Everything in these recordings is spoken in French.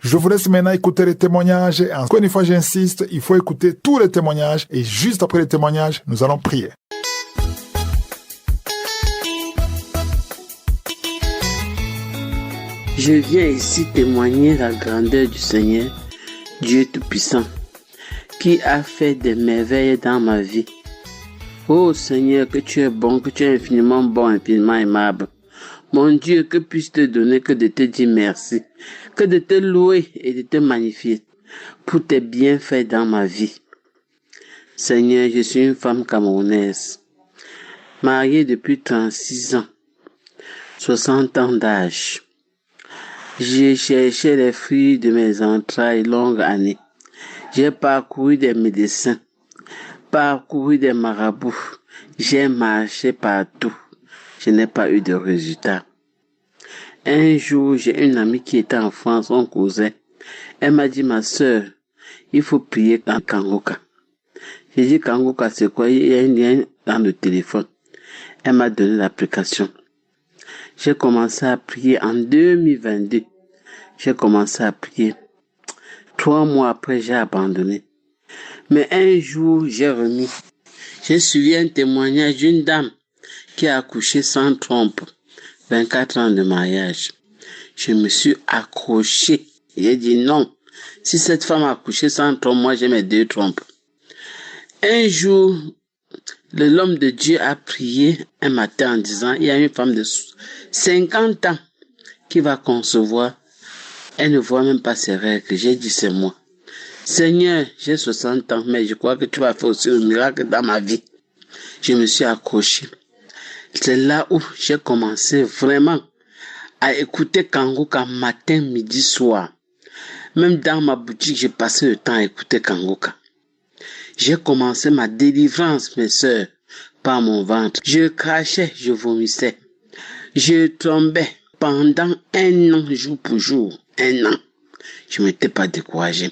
Je vous laisse maintenant écouter les témoignages. Et encore une fois, j'insiste, il faut écouter tous les témoignages. Et juste après les témoignages, nous allons prier. Je viens ici témoigner la grandeur du Seigneur, Dieu Tout-Puissant, qui a fait des merveilles dans ma vie. Oh Seigneur, que tu es bon, que tu es infiniment bon, infiniment aimable. Mon Dieu, que puis-je te donner que de te dire merci, que de te louer et de te magnifier pour tes bienfaits dans ma vie. Seigneur, je suis une femme camerounaise, mariée depuis 36 ans, 60 ans d'âge. J'ai cherché les fruits de mes entrailles longues années. J'ai parcouru des médecins, parcouru des marabouts. J'ai marché partout. Je n'ai pas eu de résultat. Un jour, j'ai une amie qui était en France, on causait. Elle m'a dit, ma sœur, il faut prier en Kangoka. J'ai dit, Kangoka, c'est quoi? Il y a un lien dans le téléphone. Elle m'a donné l'application. J'ai commencé à prier en 2022. J'ai commencé à prier. 3 mois après, j'ai abandonné. Mais un jour, j'ai remis. J'ai suivi un témoignage d'une dame qui a accouché sans trompe. 24 ans de mariage. Je me suis accroché. J'ai dit non. Si cette femme a accouché sans trompe, moi j'ai mes 2 trompes. Un jour, l'homme de Dieu a prié un matin en disant, il y a une femme de 50 ans qui va concevoir. Elle ne voit même pas ses règles. J'ai dit, c'est moi. Seigneur, j'ai 60 ans, mais je crois que tu vas faire aussi un miracle dans ma vie. Je me suis accroché. C'est là où j'ai commencé vraiment à écouter Kangoka matin, midi, soir. Même dans ma boutique, j'ai passé le temps à écouter Kangoka. J'ai commencé ma délivrance, mes sœurs, par mon ventre. Je crachais, je vomissais. Je tombais pendant 1 an, jour pour jour. 1 an. Je ne m'étais pas découragé.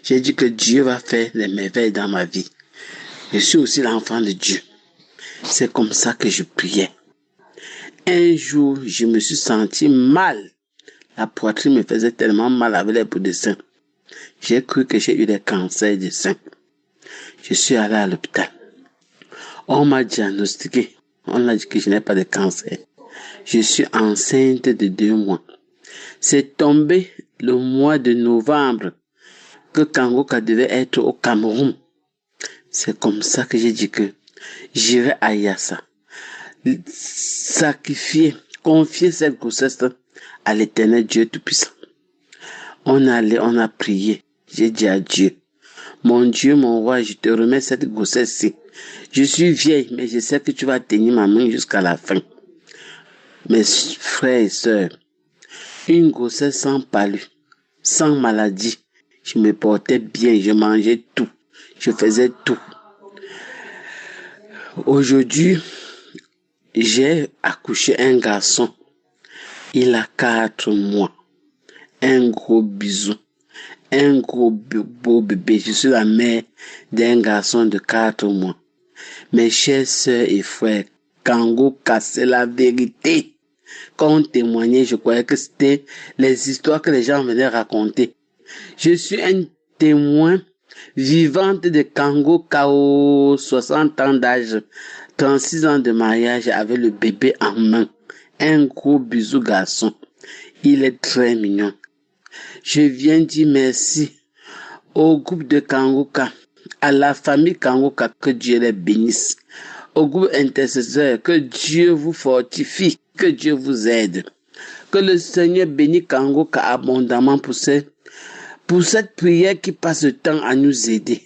J'ai dit que Dieu va faire les merveilles dans ma vie. Je suis aussi l'enfant de Dieu. C'est comme ça que je priais. Un jour, je me suis senti mal. La poitrine me faisait tellement mal avec les bouts de sein. J'ai cru que j'ai eu des cancers de sein. Je suis allé à l'hôpital. On m'a diagnostiqué. On a dit que je n'ai pas de cancer. Je suis enceinte de 2 mois. C'est tombé le mois de novembre que Kangoka devait être au Cameroun. C'est comme ça que j'ai dit que j'irai à Yassa. Sacrifier, confier cette grossesse à l'Éternel Dieu Tout-Puissant. On a prié. J'ai dit à Dieu, mon Dieu, mon roi, je te remets cette grossesse-ci. Je suis vieille, mais je sais que tu vas tenir ma main jusqu'à la fin. Mes frères et sœurs, une grossesse sans palu, sans maladie. Je me portais bien, je mangeais tout, je faisais tout. Aujourd'hui, j'ai accouché un garçon. Il a 4 mois. Un gros bisou. Un gros beau bébé. Je suis la mère d'un garçon de 4 mois. Mes chers sœurs et frères, Kangoka, c'est la vérité. Quand on témoignait, je croyais que c'était les histoires que les gens venaient raconter. Je suis un témoin vivante de Kangoka aux 60 ans d'âge, 36 ans de mariage avec le bébé en main. Un gros bisou garçon. Il est très mignon. Je viens dire merci au groupe de Kangoka, à la famille Kangoka, que Dieu les bénisse. Au groupe intercesseur, que Dieu vous fortifie, que Dieu vous aide. Que le Seigneur bénisse Kangoka abondamment pour cette prière qui passe le temps à nous aider.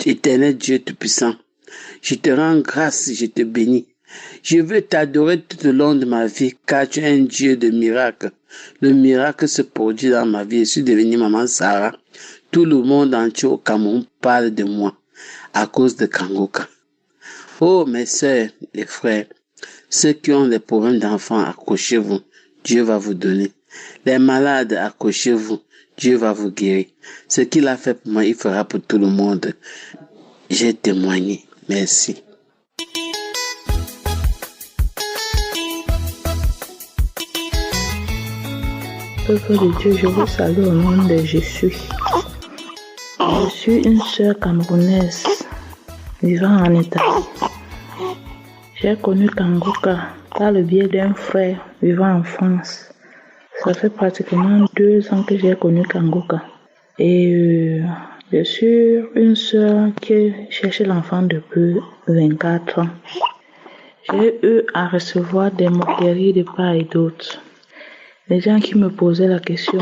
Éternel Dieu Tout-Puissant, je te rends grâce, je te bénis. Je veux t'adorer tout au long de ma vie, car tu es un Dieu de miracles. Le miracle se produit dans ma vie. Je suis devenue maman Sarah. Tout le monde entier au Cameroun parle de moi à cause de Kangoka. Oh, mes sœurs et frères, ceux qui ont des problèmes d'enfants, accrochez-vous. Dieu va vous donner. Les malades, accrochez-vous. Dieu va vous guérir. Ce qu'il a fait pour moi, il fera pour tout le monde. J'ai témoigné. Merci. peuple de Dieu, je vous salue au nom de Jésus. Je suis une sœur camerounaise vivant en Italie. J'ai connu Kangoka par le biais d'un frère vivant en France. Ça fait pratiquement 2 ans que j'ai connu Kangoka. Et je suis une sœur qui cherche l'enfant depuis 24 ans. J'ai eu à recevoir des moqueries de part et d'autre. Les gens qui me posaient la question,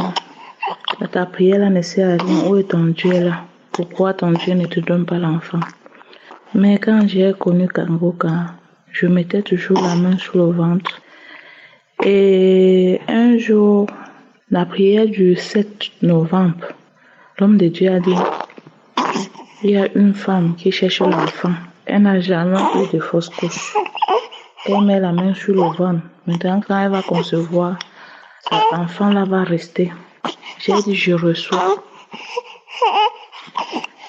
ta prière là ne sert à rien, où est ton Dieu là? Pourquoi ton Dieu ne te donne pas l'enfant? Mais quand j'ai connu Kangoka, je mettais toujours la main sur le ventre. Et un jour, la prière du 7 novembre, l'homme de Dieu a dit, il y a une femme qui cherche l'enfant. Elle n'a jamais eu de fausse couche. Elle met la main sur le ventre. Maintenant, quand elle va concevoir, cet enfant-là va rester. J'ai dit, je reçois.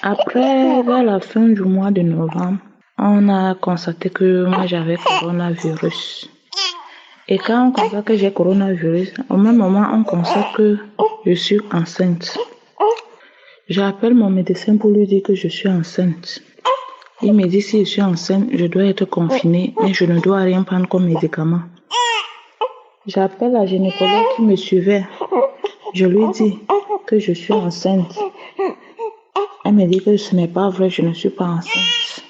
Après, vers la fin du mois de novembre, on a constaté que moi j'avais coronavirus. Et quand on constate que j'ai coronavirus, au même moment, on constate que je suis enceinte. J'appelle mon médecin pour lui dire que je suis enceinte. Il me dit si je suis enceinte, je dois être confinée, mais je ne dois rien prendre comme médicament. J'appelle la gynécologue qui me suivait. Je lui dis que je suis enceinte. Elle me dit que ce n'est pas vrai, je ne suis pas enceinte.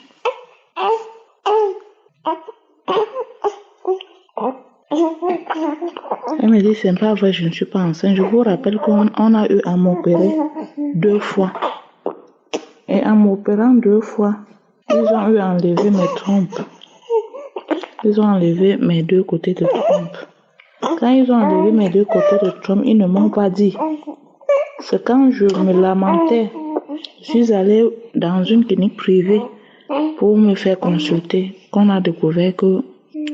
Elle me dit c'est pas vrai, je ne suis pas enceinte. Je vous rappelle qu'on a eu à m'opérer 2 fois. Et en m'opérant 2 fois, ils ont eu à enlever mes trompes. Ils ont enlevé mes 2 côtés de trompe. Quand ils ont enlevé mes 2 côtés de trompe, ils ne m'ont pas dit. C'est quand je me lamentais, je suis allée dans une clinique privée pour me faire consulter, qu'on a découvert qu'on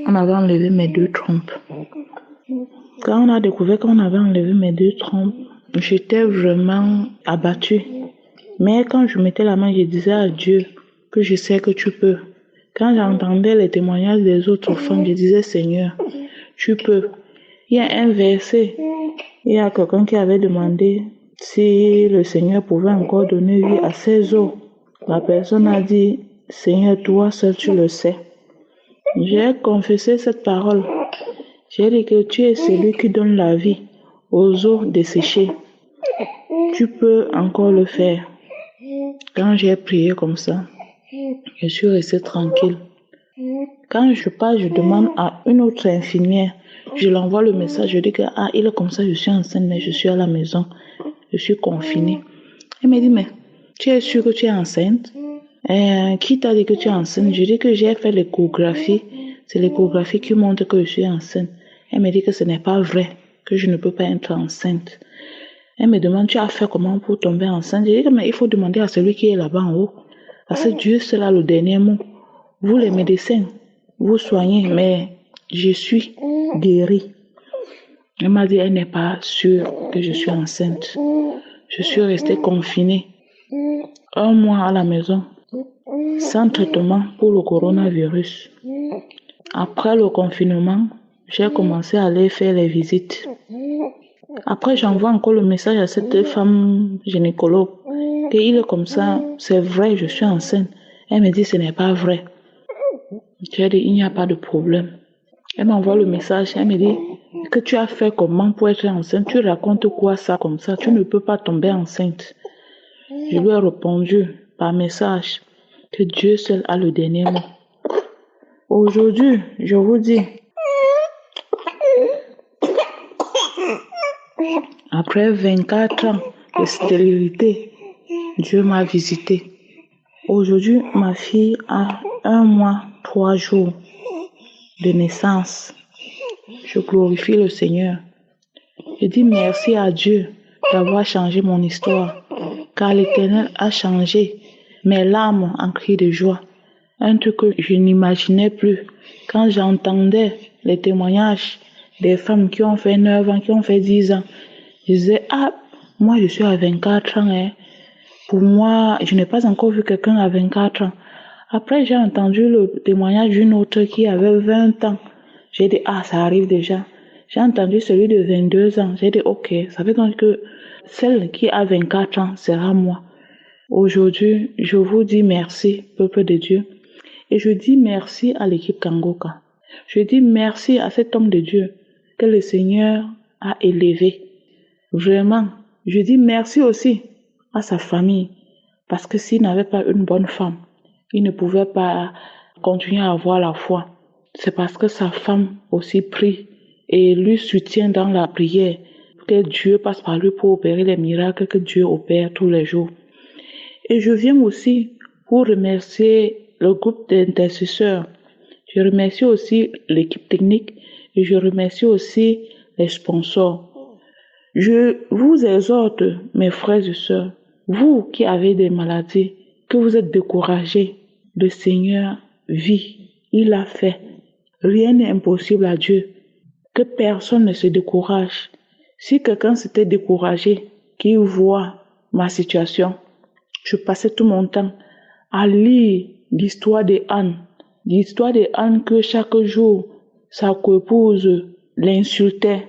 avait enlevé mes 2 trompes. Quand on a découvert qu'on avait enlevé mes 2 trompes, j'étais vraiment abattue. Mais quand je mettais la main, je disais à Dieu que je sais que tu peux. Quand j'entendais les témoignages des autres femmes, je disais Seigneur, tu peux. Il y a un verset, il y a quelqu'un qui avait demandé si le Seigneur pouvait encore donner vie à ses os. La personne a dit, Seigneur, toi seul tu le sais. J'ai confessé cette parole. J'ai dit que tu es celui qui donne la vie aux os desséchés. Tu peux encore le faire. Quand j'ai prié comme ça, je suis restée tranquille. Quand je pars, je demande à une autre infirmière, je l'envoie le message, je dis que il est comme ça, je suis enceinte, mais je suis à la maison, je suis confinée. Elle me dit, mais tu es sûre que tu es enceinte? Qui t'a dit que tu es enceinte? Je dis que j'ai fait l'échographie, c'est l'échographie qui montre que je suis enceinte. Elle me dit que ce n'est pas vrai, que je ne peux pas être enceinte. Elle me demande, tu as fait comment pour tomber enceinte? Je dis que mais il faut demander à celui qui est là-bas en haut. Parce que Dieu, c'est là le dernier mot. Vous les médecins, vous soignez, mais je suis guérie. Elle m'a dit, elle n'est pas sûre que je suis enceinte. Je suis restée confinée 1 mois à la maison, sans traitement pour le coronavirus. Après le confinement, j'ai commencé à aller faire les visites. Après, j'envoie encore le message à cette femme gynécologue qu'il est comme ça, c'est vrai, je suis enceinte. Elle me dit, ce n'est pas vrai. J'ai dit, il n'y a pas de problème. Elle m'envoie le message, elle me dit, que tu as fait comment pour être enceinte? Tu racontes quoi ça comme ça? Tu ne peux pas tomber enceinte. Je lui ai répondu par message que Dieu seul a le dernier mot. Aujourd'hui, je vous dis, après 24 ans de stérilité, Dieu m'a visité. Aujourd'hui, ma fille a 1 mois, 3 jours de naissance. Je glorifie le Seigneur. Je dis merci à Dieu d'avoir changé mon histoire, car l'Éternel a changé mes larmes en cris de joie. Un truc que je n'imaginais plus. Quand j'entendais les témoignages des femmes qui ont fait 9 ans, qui ont fait 10 ans, je disais, moi je suis à 24 ans. Pour moi, je n'ai pas encore vu quelqu'un à 24 ans. Après, j'ai entendu le témoignage d'une autre qui avait 20 ans. J'ai dit, ça arrive déjà. J'ai entendu celui de 22 ans. J'ai dit, ok, ça veut donc que celle qui a 24 ans sera moi. Aujourd'hui, je vous dis merci, peuple de Dieu. Et je dis merci à l'équipe Kangoka. Je dis merci à cet homme de Dieu que le Seigneur a élevé. Vraiment, je dis merci aussi à sa famille. Parce que s'il n'avait pas une bonne femme, il ne pouvait pas continuer à avoir la foi. C'est parce que sa femme aussi prie et lui soutient dans la prière. Que Dieu passe par lui pour opérer les miracles que Dieu opère tous les jours. Et je viens aussi pour remercier le groupe d'intercesseurs. Je remercie aussi l'équipe technique et je remercie aussi les sponsors. Je vous exhorte, mes frères et sœurs, vous qui avez des maladies, que vous êtes découragés, le Seigneur vit, il a fait. Rien n'est impossible à Dieu. Que personne ne se décourage. Si quelqu'un s'était découragé, qu'il voit ma situation, je passais tout mon temps à lire l'histoire de Anne. L'histoire de Anne que chaque jour, sa coépouse l'insultait.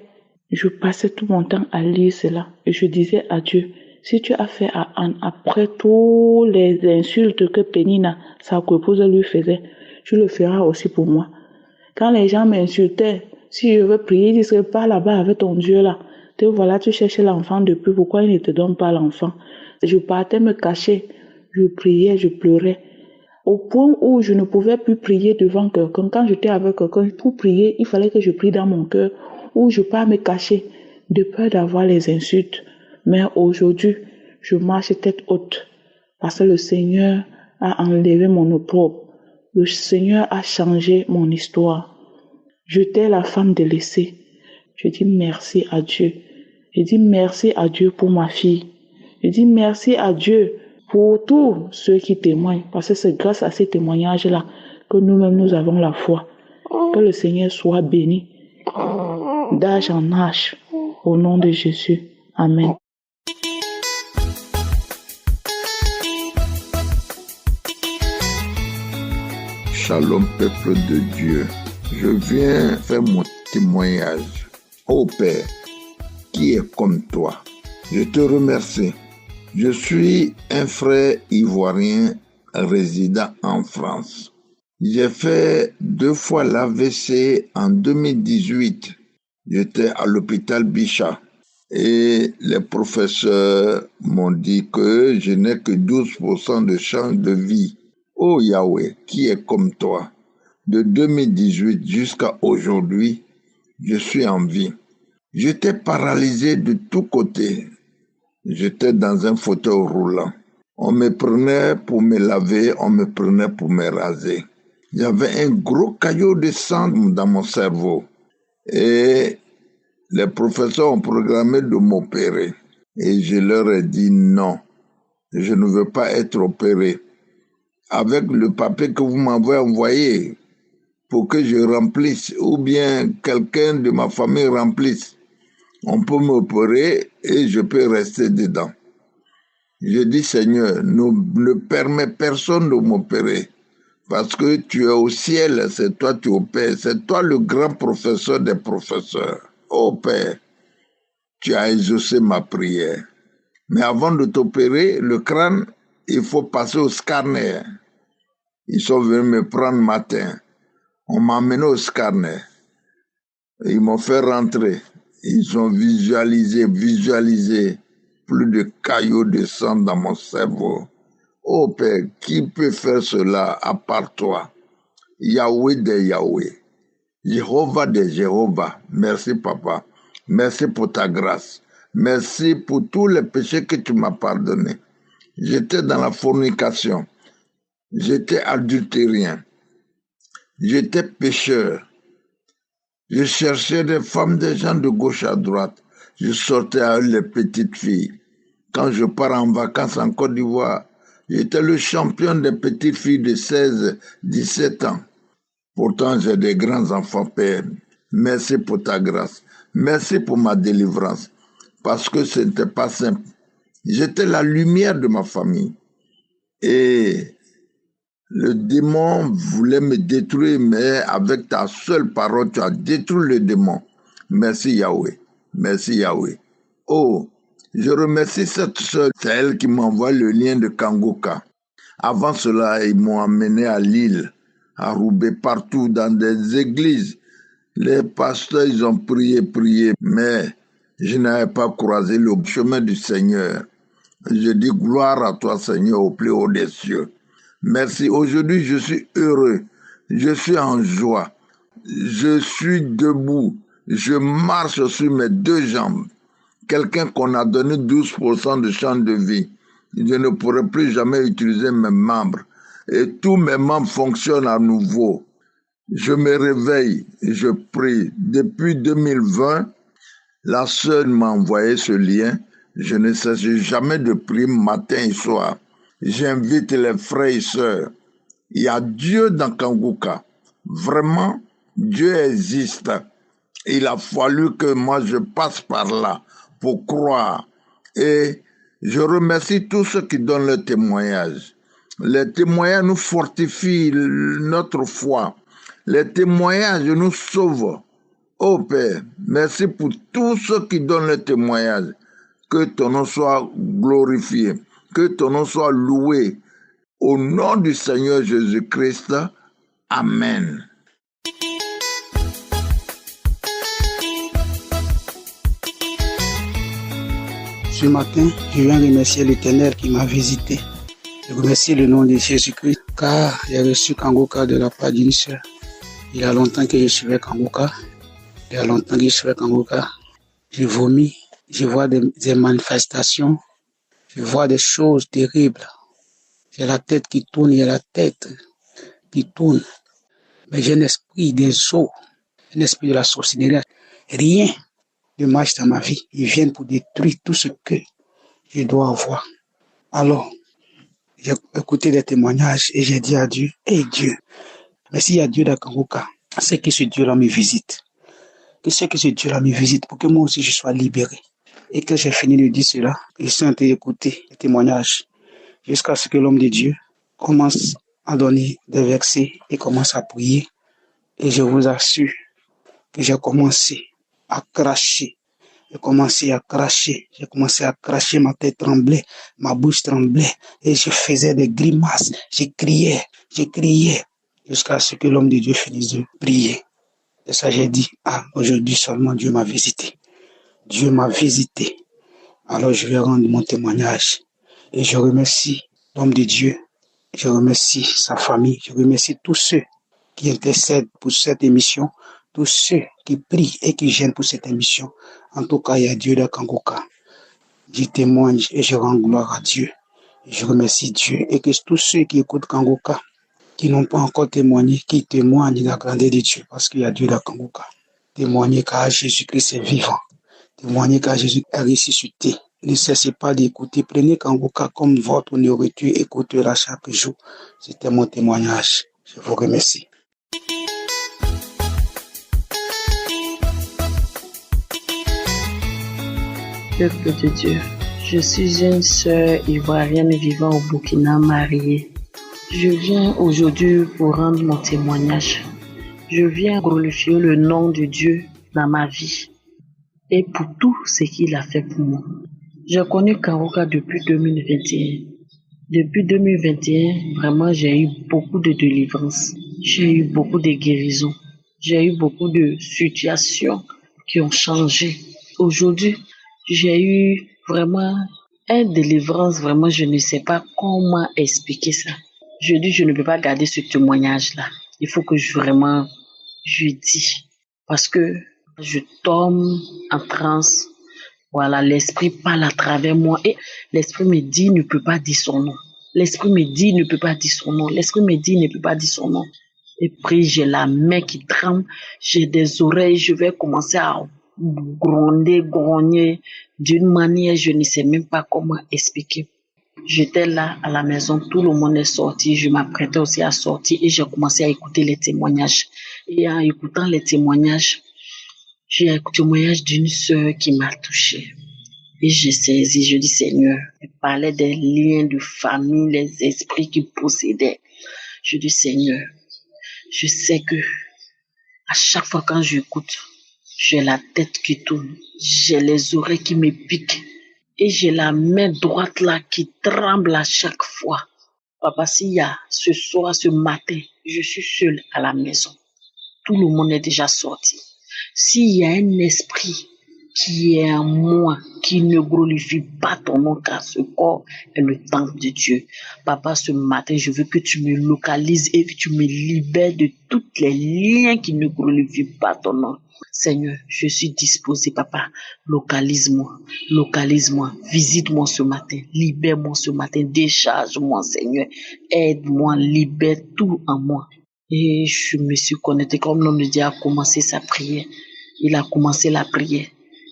Je passais tout mon temps à lire cela. Et je disais à Dieu, si tu as fait à Anne, après toutes les insultes que Pénina, sa coépouse, lui faisait, tu le feras aussi pour moi. Quand les gens m'insultaient, si je veux prier, ils disent, pas là-bas avec ton Dieu là. Te voilà, tu cherches l'enfant depuis, pourquoi il ne te donne pas l'enfant? Je partais me cacher, je priais, je pleurais. Au point où je ne pouvais plus prier devant quelqu'un. Quand j'étais avec quelqu'un, pour prier, il fallait que je prie dans mon cœur, où je pars me cacher, de peur d'avoir les insultes. Mais aujourd'hui, je marche tête haute, parce que le Seigneur a enlevé mon opprobre. Le Seigneur a changé mon histoire. J'étais la femme délaissée. Je dis merci à Dieu. Je dis merci à Dieu pour ma fille. Je dis merci à Dieu pour tous ceux qui témoignent. Parce que c'est grâce à ces témoignages-là que nous-mêmes nous avons la foi. Que le Seigneur soit béni d'âge en âge. Au nom de Jésus. Amen. Shalom, peuple de Dieu. Je viens faire mon témoignage. Ô Père, qui est comme toi, je te remercie. Je suis un frère ivoirien résidant en France. J'ai fait 2 fois l'AVC en 2018. J'étais à l'hôpital Bichat. Et les professeurs m'ont dit que je n'ai que 12% de chance de vie. Oh Yahweh, qui est comme toi? De 2018 jusqu'à aujourd'hui, je suis en vie. J'étais paralysé de tous côtés. J'étais dans un fauteuil roulant. On me prenait pour me laver, on me prenait pour me raser. J'avais un gros caillot de sang dans mon cerveau. Et les professeurs ont programmé de m'opérer. Et je leur ai dit non, je ne veux pas être opéré. Avec le papier que vous m'avez envoyé pour que je remplisse, ou bien quelqu'un de ma famille remplisse, on peut m'opérer et je peux rester dedans. Je dis, Seigneur, ne permets personne de m'opérer, parce que tu es au ciel, c'est toi qui opères, c'est toi le grand professeur des professeurs. Oh Père, tu as exaucé ma prière. Mais avant de t'opérer, le crâne, il faut passer au scanner. Ils sont venus me prendre matin. On m'a amené au scanner. Ils m'ont fait rentrer. Ils ont visualisé plus de caillots de sang dans mon cerveau. Oh Père, qui peut faire cela à part toi? Yahweh de Yahweh. Jéhovah de Jéhovah. Merci Papa. Merci pour ta grâce. Merci pour tous les péchés que tu m'as pardonnés. J'étais dans la fornication. J'étais adultérien. J'étais pécheur. Je cherchais des femmes, des gens de gauche à droite. Je sortais avec les petites filles. Quand je pars en vacances en Côte d'Ivoire, j'étais le champion des petites filles de 16, 17 ans. Pourtant, j'ai des grands enfants, Père. Merci pour ta grâce. Merci pour ma délivrance. Parce que ce n'était pas simple. J'étais la lumière de ma famille. Et le démon voulait me détruire, mais avec ta seule parole, tu as détruit le démon. Merci Yahweh. Merci Yahweh. Oh, je remercie cette sœur, c'est elle qui m'envoie le lien de Kangoka. Avant cela, ils m'ont amené à Lille, à Roubaix, partout dans des églises. Les pasteurs, ils ont prié, mais je n'avais pas croisé le chemin du Seigneur. Je dis gloire à toi, Seigneur, au plus haut des cieux. Merci. Aujourd'hui, je suis heureux. Je suis en joie. Je suis debout. Je marche sur mes deux jambes. Quelqu'un qu'on a donné 12% de champ de vie. Je ne pourrai plus jamais utiliser mes membres. Et tous mes membres fonctionnent à nouveau. Je me réveille et je prie. Depuis 2020, la sœur m'a envoyé ce lien. Je ne cesse jamais de prier matin et soir. J'invite les frères et sœurs. Il y a Dieu dans Kangoka. Vraiment, Dieu existe. Il a fallu que moi je passe par là pour croire. Et je remercie tous ceux qui donnent le témoignage. Les témoignages nous fortifient notre foi. Les témoignages nous sauvent. Oh Père, merci pour tous ceux qui donnent le témoignage. Que ton nom soit glorifié, que ton nom soit loué. Au nom du Seigneur Jésus-Christ, Amen. Ce matin, je viens remercier l'Éternel qui m'a visité. Je remercie le nom de Jésus-Christ car j'ai reçu Kangoka de la part d'une sœur. Il y a longtemps que je suivais Kangoka. Je vomis, je vois des manifestations, je vois des choses terribles. J'ai la tête qui tourne, Mais j'ai un esprit des eaux, un esprit de la sorcellerie. Rien ne marche dans ma vie. Ils viennent pour détruire tout ce que je dois avoir. Alors, j'ai écouté les témoignages et j'ai dit à Dieu, Dieu, mais s'il y a Dieu dans Kangoka, c'est que ce Dieu-là me visite. Que ce Dieu-là me visite pour que moi aussi je sois libéré. Et que j'ai fini de dire cela, je suis en train d'écouter les témoignages jusqu'à ce que l'homme de Dieu commence à donner des versets et commence à prier. Et je vous assure que j'ai commencé à cracher. J'ai commencé à cracher, ma tête tremblait, ma bouche tremblait et je faisais des grimaces. Je criais jusqu'à ce que l'homme de Dieu finisse de prier. Et ça, j'ai dit, aujourd'hui seulement Dieu m'a visité. Alors je vais rendre mon témoignage. Et je remercie l'homme de Dieu. Je remercie sa famille. Je remercie tous ceux qui intercèdent pour cette émission. Tous ceux qui prient et qui gênent pour cette émission. En tout cas, il y a Dieu dans Kangoka. Je témoigne et je rends gloire à Dieu. Et je remercie Dieu. Et que tous ceux qui écoutent Kangoka, qui n'ont pas encore témoigné, qui témoignent de la grandeur de Dieu, parce qu'il y a Dieu dans Kangoka. Témoignez car Jésus-Christ est vivant. Témoignez car Jésus est ressuscité. Ne cessez pas d'écouter. Prenez Kangoka comme votre nourriture. Écoutez-la chaque jour. C'était mon témoignage. Je vous remercie. Peuple de Dieu, je suis une sœur ivoirienne vivant au Burkina mariée. Je viens aujourd'hui pour rendre mon témoignage. Je viens glorifier le nom de Dieu dans ma vie et pour tout ce qu'il a fait pour moi. Je connais Kangoka depuis 2021. Depuis 2021, vraiment, j'ai eu beaucoup de délivrance. J'ai eu beaucoup de guérisons. J'ai eu beaucoup de situations qui ont changé. Aujourd'hui, j'ai eu vraiment une délivrance. Vraiment, je ne sais pas comment expliquer ça. Je dis, je ne peux pas garder ce témoignage-là. Il faut que je dis. Parce que je tombe en transe. Voilà, l'esprit parle à travers moi. Et l'esprit me dit, ne peut pas dire son nom. L'esprit me dit, ne peut pas dire son nom. L'esprit me dit, ne peut pas dire son nom. Et puis, j'ai la main qui tremble. J'ai des oreilles. Je vais commencer à grogner d'une manière, je ne sais même pas comment expliquer. J'étais là à la maison, tout le monde est sorti, je m'apprêtais aussi à sortir et j'ai commencé à écouter les témoignages. Et en écoutant les témoignages, j'ai écouté le témoignage d'une sœur qui m'a touchée. Et j'ai saisi, je dis Seigneur, elle parlait des liens de famille, les esprits qui possédaient. Je dis Seigneur, je sais que à chaque fois quand j'écoute, J'ai la tête qui tourne, j'ai les oreilles qui me piquent et j'ai la main droite là qui tremble à chaque fois. Papa, s'il y a ce soir, ce matin, je suis seule à la maison. Tout le monde est déjà sorti. S'il y a un esprit qui est en moi, qui ne glorifie pas ton nom, car ce corps est le temple de Dieu. Papa, ce matin, je veux que tu me localises et que tu me libères de tous les liens qui ne glorifient pas ton nom. Seigneur, je suis disposé, papa. Localise-moi, visite-moi ce matin, libère-moi ce matin, décharge-moi, Seigneur. Aide-moi, libère tout en moi. Et je me suis connecté comme l'homme de Dieu a commencé sa prière. Il a commencé la prière.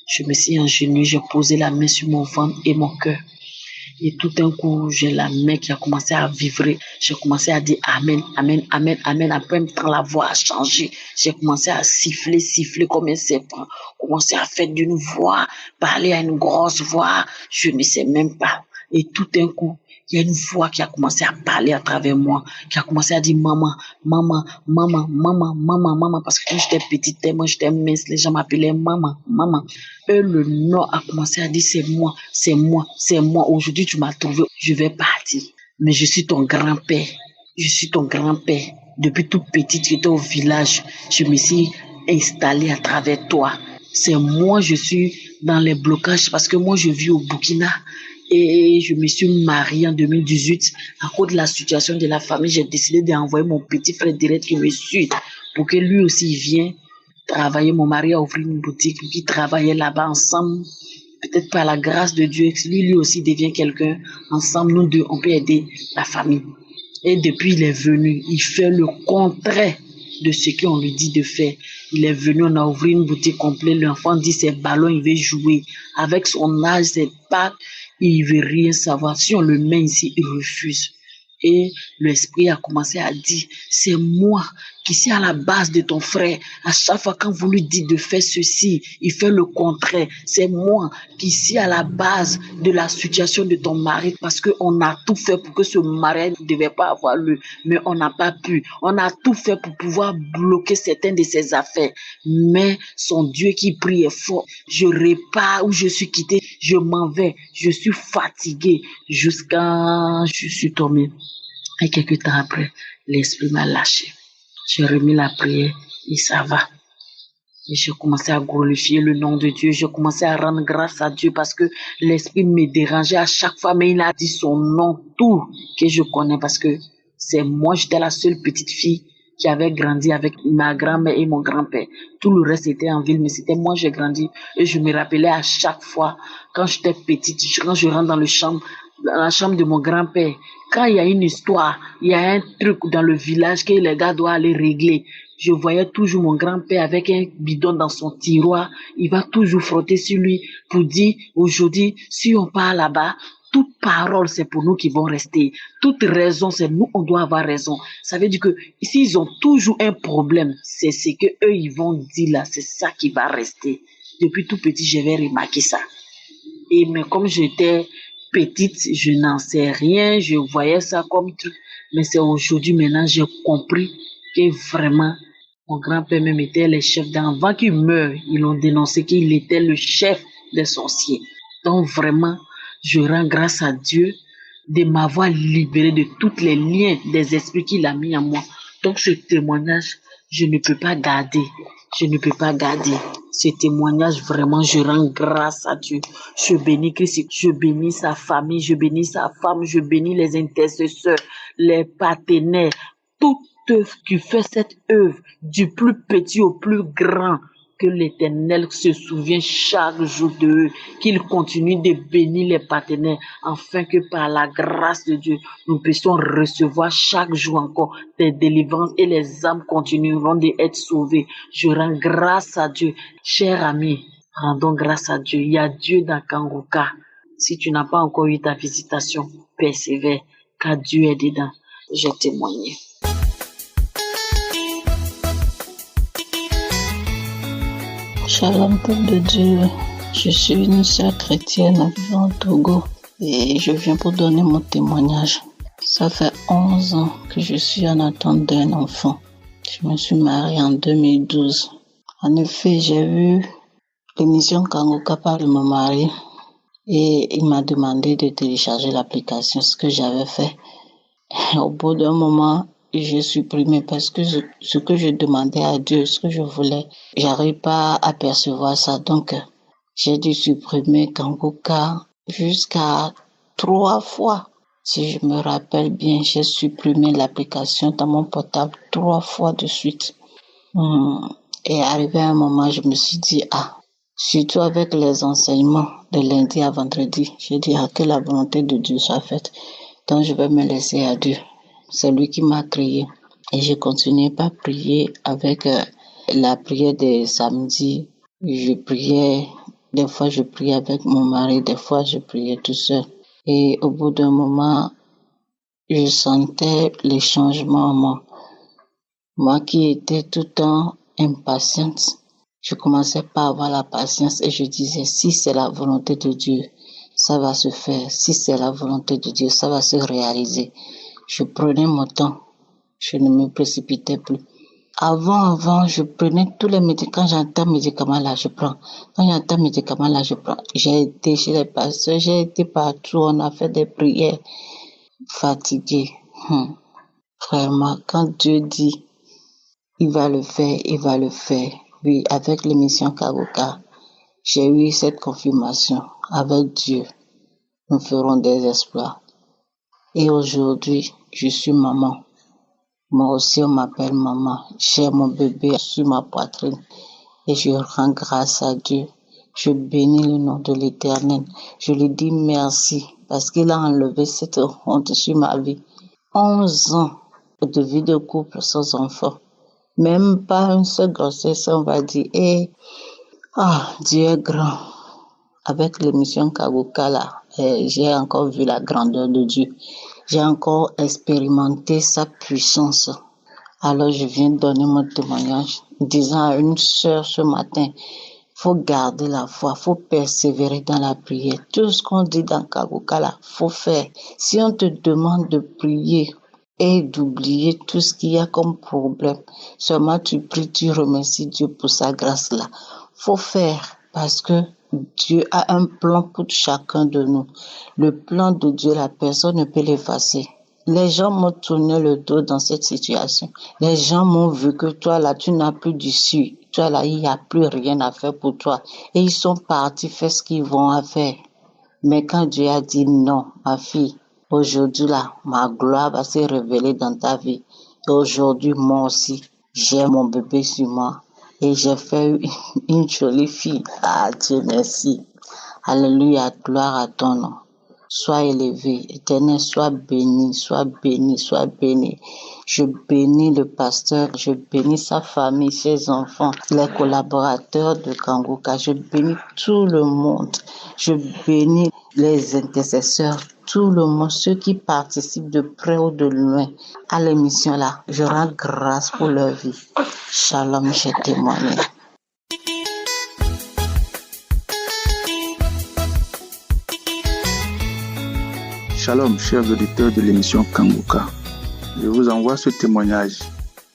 Je me suis agenouillée, j'ai posé la main sur mon ventre et mon cœur. Et tout d'un coup, j'ai la main qui a commencé à vibrer. J'ai commencé à dire Amen, Amen, Amen, Amen. Après, quand la voix a changé, j'ai commencé à siffler comme un serpent. Commencé à faire d'une voix, parler à une grosse voix. Je ne sais même pas. Et tout d'un coup, il y a une voix qui a commencé à parler à travers moi, qui a commencé à dire maman, maman, maman, maman, maman, maman, parce que quand j'étais petite, tellement j'étais mince, les gens m'appelaient maman, maman. Et le nom a commencé à dire c'est moi, c'est moi, c'est moi. Aujourd'hui, tu m'as trouvé, je vais partir. Mais je suis ton grand-père. Je suis ton grand-père. Depuis toute petite, j'étais au village. Je me suis installée à travers toi. C'est moi, je suis dans les blocages parce que moi, je vis au Burkina. Et je me suis mariée en 2018. À cause de la situation de la famille, j'ai décidé d'envoyer mon petit frère direct qui me suit pour que lui aussi il vienne travailler. Mon mari a ouvert une boutique qui travaillait là-bas ensemble. Peut-être par la grâce de Dieu, lui aussi devient quelqu'un. Ensemble, nous deux, on peut aider la famille. Et depuis, il est venu. Il fait le contraire de ce qu'on lui dit de faire. Il est venu, on a ouvert une boutique complète. L'enfant dit c'est ballon, il veut jouer. Avec son âge, c'est pas... Il veut rien savoir. Si on le met ici, il refuse. Et l'esprit a commencé à dire, c'est moi qui suis à la base de ton frère. À chaque fois quand vous lui dites de faire ceci, il fait le contraire. C'est moi qui suis à la base de la situation de ton mari parce qu'on a tout fait pour que ce mariage ne devait pas avoir lieu. Mais on n'a pas pu. On a tout fait pour pouvoir bloquer certaines de ses affaires. Mais son Dieu qui prie est fort. Je repars où je suis quitté. Je m'en vais. Je suis fatigué jusqu'à... Je suis tombé. Et quelques temps après, l'esprit m'a lâché. J'ai remis la prière et ça va. Et j'ai commencé à glorifier le nom de Dieu. J'ai commencé à rendre grâce à Dieu parce que l'esprit me dérangeait à chaque fois. Mais il a dit son nom, tout que je connais parce que c'est moi, j'étais la seule petite fille qui avait grandi avec ma grand-mère et mon grand-père. Tout le reste était en ville, mais c'était moi, j'ai grandi. Et je me rappelais à chaque fois, quand j'étais petite, quand je rentre dans la chambre de mon grand-père, quand il y a une histoire, il y a un truc dans le village que les gars doivent aller régler, je voyais toujours mon grand-père avec un bidon dans son tiroir. Il va toujours frotter sur lui pour dire, aujourd'hui, si on part là-bas, toute parole, c'est pour nous qui vont rester. Toute raison, c'est nous, on doit avoir raison. Ça veut dire que s'ils ont toujours un problème, c'est ce que eux ils vont dire là, c'est ça qui va rester. Depuis tout petit, j'avais remarqué ça. Et mais comme j'étais petite, je n'en sais rien, je voyais ça comme truc. Mais c'est aujourd'hui, maintenant, j'ai compris que vraiment, mon grand-père même était le chef d'avant qu'il meure. Ils ont dénoncé qu'il était le chef des sorciers. Donc vraiment, je rends grâce à Dieu de m'avoir libéré de tous les liens des esprits qu'il a mis en moi. Donc ce témoignage, je ne peux pas garder. Je ne peux pas garder. Ce témoignage, vraiment, je rends grâce à Dieu. Je bénis Christ, je bénis sa famille, je bénis sa femme, je bénis les intercesseurs, les partenaires, toute œuvre qui fait cette œuvre, du plus petit au plus grand, que l'Éternel se souvient chaque jour d'eux, qu'il continue de bénir les partenaires, afin que par la grâce de Dieu, nous puissions recevoir chaque jour encore des délivrances et les âmes continueront d'être sauvées. Je rends grâce à Dieu. Chers amis, rendons grâce à Dieu. Il y a Dieu dans Kangoka. Si tu n'as pas encore eu ta visitation, persévère, car Dieu est dedans. J'ai témoigné. Shalom, peuple de Dieu. Je suis une sœur chrétienne vivant au Togo et je viens pour donner mon témoignage. Ça fait 11 ans que je suis en attente d'un enfant. Je me suis mariée en 2012 En effet, j'ai vu l'émission Kangoka par mon mari et il m'a demandé de télécharger l'application, ce que j'avais fait. Au bout d'un moment, j'ai supprimé parce que ce que je demandais à Dieu, ce que je voulais, j'arrive pas à percevoir ça. Donc, j'ai dû supprimer Kangoka jusqu'à 3 fois. Si je me rappelle bien, j'ai supprimé l'application dans mon portable 3 fois de suite. Et arrivé à un moment, je me suis dit, surtout avec les enseignements de lundi à vendredi, j'ai dit, que la volonté de Dieu soit faite. Donc, je vais me laisser à Dieu. C'est lui qui m'a créé. Et je continuais pas à prier avec la prière des samedis. Je priais, des fois je priais avec mon mari, des fois je priais tout seul. Et au bout d'un moment, je sentais les changements en moi. Moi qui étais tout le temps impatiente, je commençais pas à avoir la patience et je disais, si c'est la volonté de Dieu, ça va se faire. Si c'est la volonté de Dieu, ça va se réaliser. Je prenais mon temps. Je ne me précipitais plus. Avant, je prenais tous les médicaments. Quand j'entends médicaments là, je prends. Quand j'entends médicaments là, je prends. J'ai été chez les pasteurs, j'ai été partout. On a fait des prières. Fatiguée. Vraiment, quand Dieu dit, il va le faire, il va le faire. Oui, avec l'émission Kangoka, j'ai eu cette confirmation. Avec Dieu, nous ferons des exploits. Et aujourd'hui, je suis maman. Moi aussi, on m'appelle maman. J'ai mon bébé sur ma poitrine. Et je rends grâce à Dieu. Je bénis le nom de l'Éternel. Je lui dis merci parce qu'il a enlevé cette honte sur ma vie. 11 ans de vie de couple sans enfant. Même pas une seule grossesse, on va dire. Et Dieu est grand. Avec l'émission Kangoka là, j'ai encore vu la grandeur de Dieu. J'ai encore expérimenté sa puissance. Alors je viens donner mon témoignage, disant à une sœur ce matin, faut garder la foi, faut persévérer dans la prière. Tout ce qu'on dit dans Kangoka là, faut faire. Si on te demande de prier et d'oublier tout ce qu'il y a comme problème, seulement tu pries, tu remercies Dieu pour sa grâce là. Faut faire parce que Dieu a un plan pour chacun de nous. Le plan de Dieu, la personne ne peut l'effacer. Les gens m'ont tourné le dos dans cette situation. Les gens m'ont vu que toi là, tu n'as plus d'issue. Toi là, il n'y a plus rien à faire pour toi. Et ils sont partis faire ce qu'ils vont à faire. Mais quand Dieu a dit non, ma fille, aujourd'hui là, ma gloire va se révéler dans ta vie. Et aujourd'hui, moi aussi, j'ai mon bébé sur moi. Et j'ai fait une jolie fille. Dieu merci. Alléluia, gloire à ton nom. Sois élevé, Éternel, sois béni, sois béni, sois béni. Je bénis le pasteur, je bénis sa famille, ses enfants, les collaborateurs de Kangoka. Je bénis tout le monde. Je bénis les intercesseurs, tout le monde, ceux qui participent de près ou de loin à l'émission là. Je rends grâce pour leur vie. Shalom, j'ai témoigné. Shalom, chers auditeurs de l'émission Kangoka. Je vous envoie ce témoignage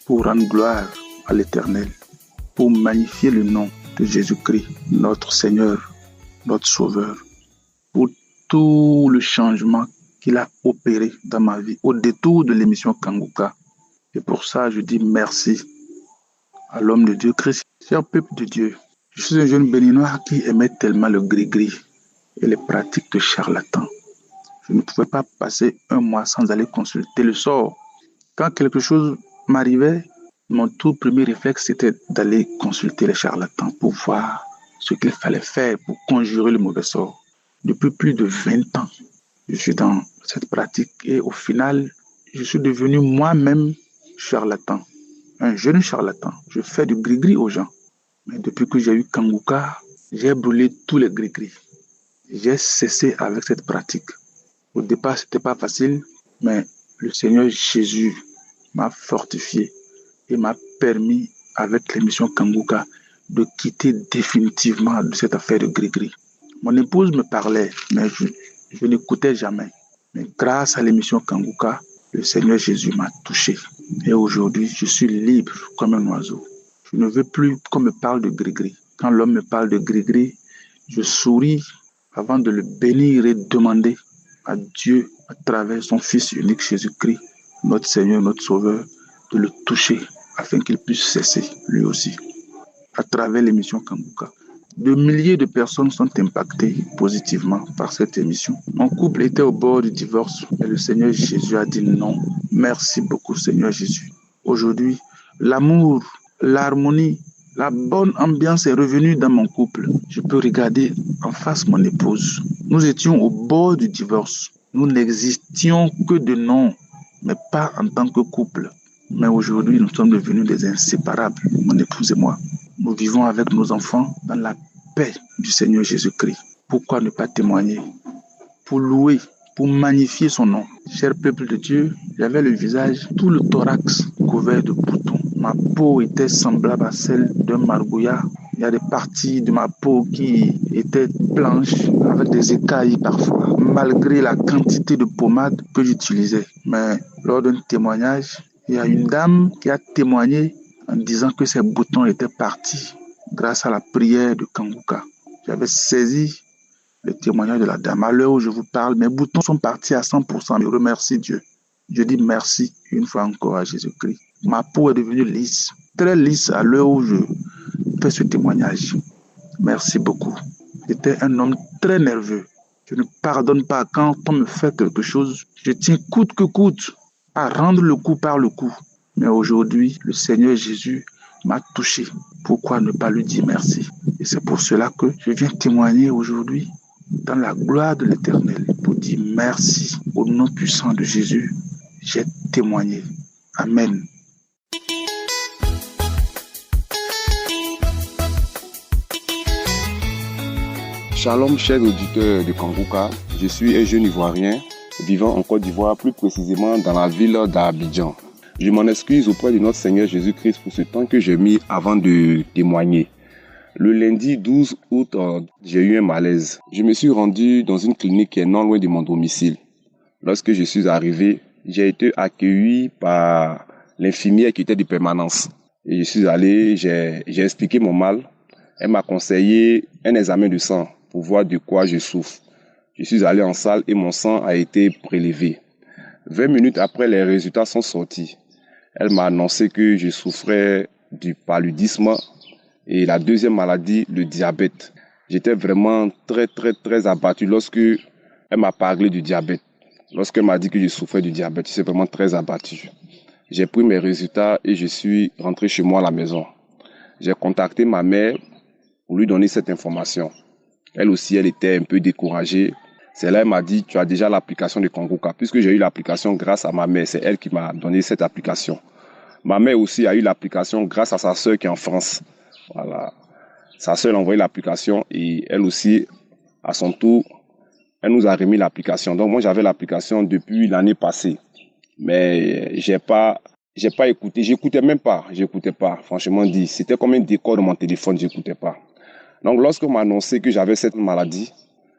pour rendre gloire à l'Éternel, pour magnifier le nom de Jésus-Christ, notre Seigneur, notre Sauveur, pour tout le changement qu'il a opéré dans ma vie au détour de l'émission Kangoka. Et pour ça, je dis merci à l'homme de Dieu, Christ, cher peuple de Dieu. Je suis un jeune béninois qui aimait tellement le gris-gris et les pratiques de charlatans. Je ne pouvais pas passer un mois sans aller consulter le sort. Quand quelque chose m'arrivait, mon tout premier réflexe, c'était d'aller consulter les charlatans pour voir ce qu'il fallait faire pour conjurer le mauvais sort. Depuis plus de 20 ans, je suis dans cette pratique et au final, je suis devenu moi-même charlatan, un jeune charlatan. Je fais du gris-gris aux gens. Mais depuis que j'ai eu Kangoka, j'ai brûlé tous les gris-gris. J'ai cessé avec cette pratique. Au départ, ce n'était pas facile, mais le Seigneur Jésus m'a fortifié et m'a permis, avec l'émission Kangoka, de quitter définitivement de cette affaire de gris-gris. Mon épouse me parlait, mais je n'écoutais jamais. Mais grâce à l'émission Kangoka, le Seigneur Jésus m'a touché. Et aujourd'hui, je suis libre comme un oiseau. Je ne veux plus qu'on me parle de gris-gris. Quand l'homme me parle de gris-gris, je souris avant de le bénir et demander à Dieu, à travers son Fils unique Jésus-Christ, notre Seigneur, notre Sauveur, de le toucher afin qu'il puisse cesser lui aussi. À travers l'émission Kanguka, de milliers de personnes sont impactées positivement par cette émission. Mon couple était au bord du divorce et le Seigneur Jésus a dit non. Merci beaucoup, Seigneur Jésus. Aujourd'hui, l'amour, l'harmonie, la bonne ambiance est revenue dans mon couple. Je peux regarder en face mon épouse. Nous étions au bord du divorce. Nous n'existions que de nom, mais pas en tant que couple. Mais aujourd'hui, nous sommes devenus des inséparables, mon épouse et moi. Nous vivons avec nos enfants dans la paix du Seigneur Jésus-Christ. Pourquoi ne pas témoigner? Pour louer, pour magnifier son nom. Cher peuple de Dieu, j'avais le visage, tout le thorax couvert de boutons. Ma peau était semblable à celle d'un margouillard. Il y a des parties de ma peau qui étaient blanches avec des écailles parfois, malgré la quantité de pommade que j'utilisais. Mais lors d'un témoignage, il y a une dame qui a témoigné en disant que ses boutons étaient partis grâce à la prière de Kanguka. J'avais saisi le témoignage de la dame. À l'heure où je vous parle, mes boutons sont partis à 100%. Je remercie Dieu. Je dis merci une fois encore à Jésus-Christ. Ma peau est devenue lisse, très lisse à l'heure où je fais ce témoignage. Merci beaucoup. J'étais un homme très nerveux. Je ne pardonne pas quand on me fait quelque chose. Je tiens coûte que coûte à rendre le coup par le coup. Mais aujourd'hui, le Seigneur Jésus m'a touché. Pourquoi ne pas lui dire merci? Et c'est pour cela que je viens témoigner aujourd'hui dans la gloire de l'Éternel pour dire merci au nom puissant de Jésus. J'ai témoigné. Amen. Shalom, chers auditeurs de Kanguka. Je suis un jeune Ivoirien vivant en Côte d'Ivoire, plus précisément dans la ville d'Abidjan. Je m'en excuse auprès de notre Seigneur Jésus-Christ pour ce temps que j'ai mis avant de témoigner. Le lundi 12 août, j'ai eu un malaise. Je me suis rendu dans une clinique qui est non loin de mon domicile. Lorsque je suis arrivé, j'ai été accueilli par l'infirmière qui était de permanence. Et je suis allé, j'ai expliqué mon mal. Elle m'a conseillé un examen de sang pour voir de quoi je souffre. Je suis allé en salle et mon sang a été prélevé. 20 minutes après, les résultats sont sortis. Elle m'a annoncé que je souffrais du paludisme et la deuxième maladie, le diabète. J'étais vraiment très abattu lorsque elle m'a parlé du diabète. Lorsqu'elle m'a dit que je souffrais du diabète, j'étais vraiment très abattu. J'ai pris mes résultats et je suis rentré chez moi à la maison. J'ai contacté ma mère pour lui donner cette information. Elle aussi, elle était un peu découragée. C'est là, elle m'a dit, tu as déjà l'application de Kanguka. Puisque j'ai eu l'application grâce à ma mère, c'est elle qui m'a donné cette application. Ma mère aussi a eu l'application grâce à sa sœur qui est en France. Voilà. Sa sœur a envoyé l'application et elle aussi, à son tour, elle nous a remis l'application. Donc moi, j'avais l'application depuis l'année passée. Mais j'ai pas écouté. J'écoutais pas. Franchement dit, c'était comme un décor de mon téléphone, j'écoutais pas. Donc, lorsqu'on m'a annoncé que j'avais cette maladie,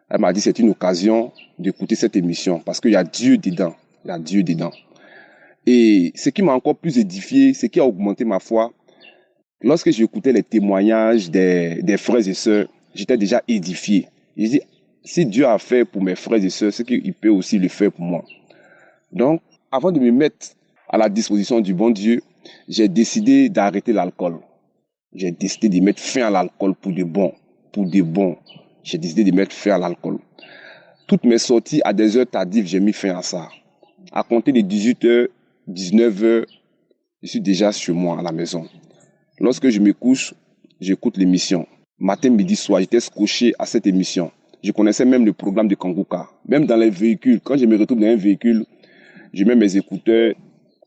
elle m'a dit que c'est une occasion d'écouter cette émission parce qu'il y a Dieu dedans. Et ce qui m'a encore plus édifié, ce qui a augmenté ma foi, lorsque j'écoutais les témoignages des frères et sœurs, j'étais déjà édifié. Je dis, si Dieu a fait pour mes frères et sœurs, c'est qu'il peut aussi le faire pour moi. Donc, avant de me mettre à la disposition du bon Dieu, j'ai décidé d'arrêter l'alcool. J'ai décidé de mettre fin à l'alcool pour de bon. J'ai décidé de mettre fin à l'alcool. Toutes mes sorties à des heures tardives, j'ai mis fin à ça. À compter de 18h, 19h, je suis déjà chez moi à la maison. Lorsque je me couche, j'écoute l'émission. Matin, midi, soir, j'étais scotché à cette émission. Je connaissais même le programme de Kanguka. Même dans les véhicules, quand je me retrouve dans un véhicule, je mets mes écouteurs.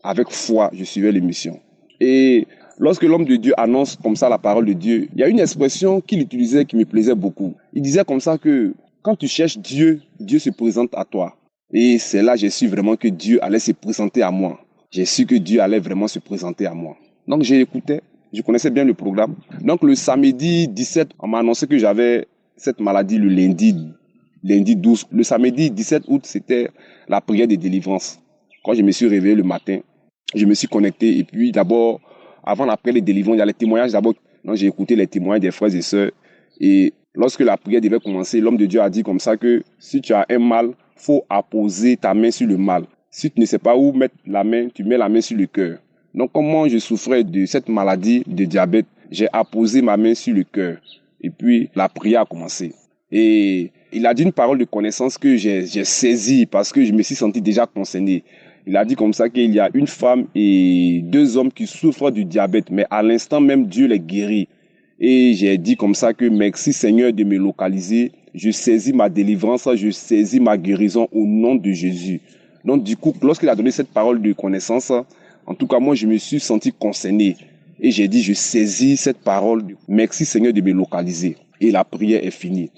Avec foi, je suivais l'émission. Et lorsque l'homme de Dieu annonce comme ça la parole de Dieu, il y a une expression qu'il utilisait qui me plaisait beaucoup. Il disait comme ça que quand tu cherches Dieu, Dieu se présente à toi. Et c'est là que j'ai su vraiment que Dieu allait se présenter à moi. J'ai su que Dieu allait vraiment se présenter à moi. Donc j'ai écouté, je connaissais bien le programme. Donc le samedi 17, on m'a annoncé que j'avais cette maladie le lundi 12. Le samedi 17 août, c'était la prière de délivrance. Quand je me suis réveillé le matin, je me suis connecté et puis d'abord, avant, après les délivrances, il y a les témoignages d'abord. Donc, j'ai écouté les témoignages des frères et sœurs. Et lorsque la prière devait commencer, l'homme de Dieu a dit comme ça que si tu as un mal, faut apposer ta main sur le mal. Si tu ne sais pas où mettre la main, tu mets la main sur le cœur. Donc, comment je souffrais de cette maladie de diabète, j'ai apposé ma main sur le cœur. Et puis, la prière a commencé. Et il a dit une parole de connaissance que j'ai saisie parce que je me suis senti déjà concerné. Il a dit comme ça qu'il y a une femme et 2 hommes qui souffrent du diabète, mais à l'instant même, Dieu les guérit. Et j'ai dit comme ça que merci Seigneur de me localiser. Je saisis ma délivrance, je saisis ma guérison au nom de Jésus. Donc du coup, lorsqu'il a donné cette parole de connaissance, en tout cas moi je me suis senti concerné. Et j'ai dit je saisis cette parole. Merci Seigneur de me localiser. Et la prière est finie.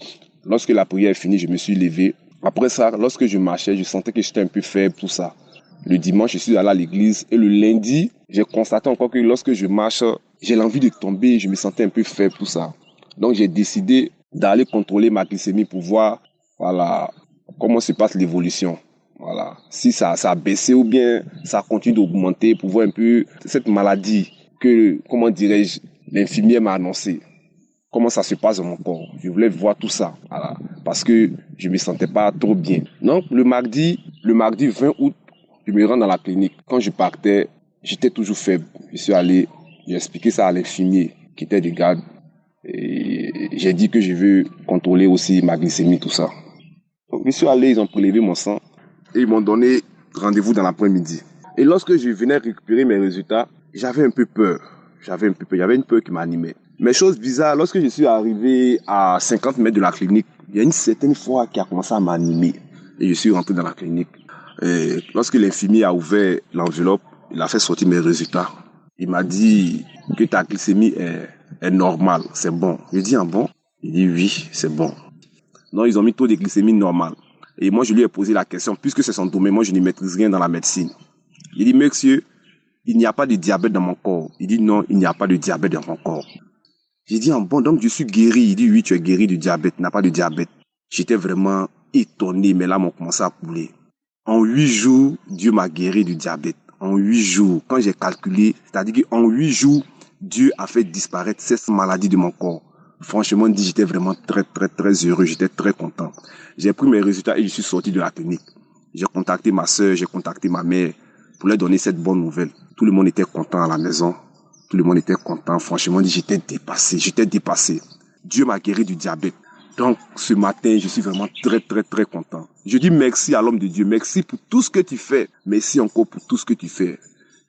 Lorsque la prière est finie, je me suis levé. Après ça, lorsque je marchais, je sentais que j'étais un peu faible pour ça. Le dimanche, je suis allé à l'église et le lundi, j'ai constaté encore que lorsque je marche, j'ai l'envie de tomber, je me sentais un peu faible pour ça. Donc j'ai décidé d'aller contrôler ma glycémie pour voir voilà, comment se passe l'évolution. Voilà. Si ça a baissé ou bien ça continue d'augmenter pour voir un peu cette maladie que, comment dirais-je, l'infirmière m'a annoncé. Comment ça se passe dans mon corps. Je voulais voir tout ça. Voilà. Parce que je me sentais pas trop bien. Donc le mardi 20 août, je me rends dans la clinique. Quand je partais, j'étais toujours faible. Je suis allé, j'ai expliqué ça à l'infirmier qui était de garde. Et j'ai dit que je veux contrôler aussi ma glycémie, tout ça. Donc je suis allé, ils ont prélevé mon sang et ils m'ont donné rendez-vous dans l'après-midi. Et lorsque je venais récupérer mes résultats, j'avais un peu peur. Il y avait une peur qui m'animait. Mais chose bizarre, lorsque je suis arrivé à 50 mètres de la clinique, il y a une certaine foi qui a commencé à m'animer. Et je suis rentré dans la clinique. Et lorsque l'infirmier a ouvert l'enveloppe, il a fait sortir mes résultats. Il m'a dit que ta glycémie est normale, c'est bon. Je dis, ah bon? Il dit, oui, c'est bon. Non, ils ont mis taux de glycémie normal. Et moi, je lui ai posé la question, puisque c'est son domaine, moi, je ne maîtrise rien dans la médecine. Il dit, monsieur, il n'y a pas de diabète dans mon corps. Il dit, non, il n'y a pas de diabète dans mon corps. J'ai dit, ah bon, donc je suis guéri. Il dit, oui, tu es guéri du diabète, tu n'as pas de diabète. J'étais vraiment étonné, mes larmes ont commencé à couler. En 8 jours, Dieu m'a guéri du diabète. En 8 jours, quand j'ai calculé, c'est-à-dire qu'en 8 jours, Dieu a fait disparaître cette maladie de mon corps. Franchement dit, j'étais vraiment très, très, très heureux. J'étais très content. J'ai pris mes résultats et je suis sorti de la clinique. J'ai contacté ma soeur, j'ai contacté ma mère pour leur donner cette bonne nouvelle. Tout le monde était content à la maison. Tout le monde était content. Franchement dit, j'étais dépassé. Dieu m'a guéri du diabète. Donc, ce matin, je suis vraiment très, très, très content. Je dis merci à l'homme de Dieu. Merci pour tout ce que tu fais. Merci encore pour tout ce que tu fais.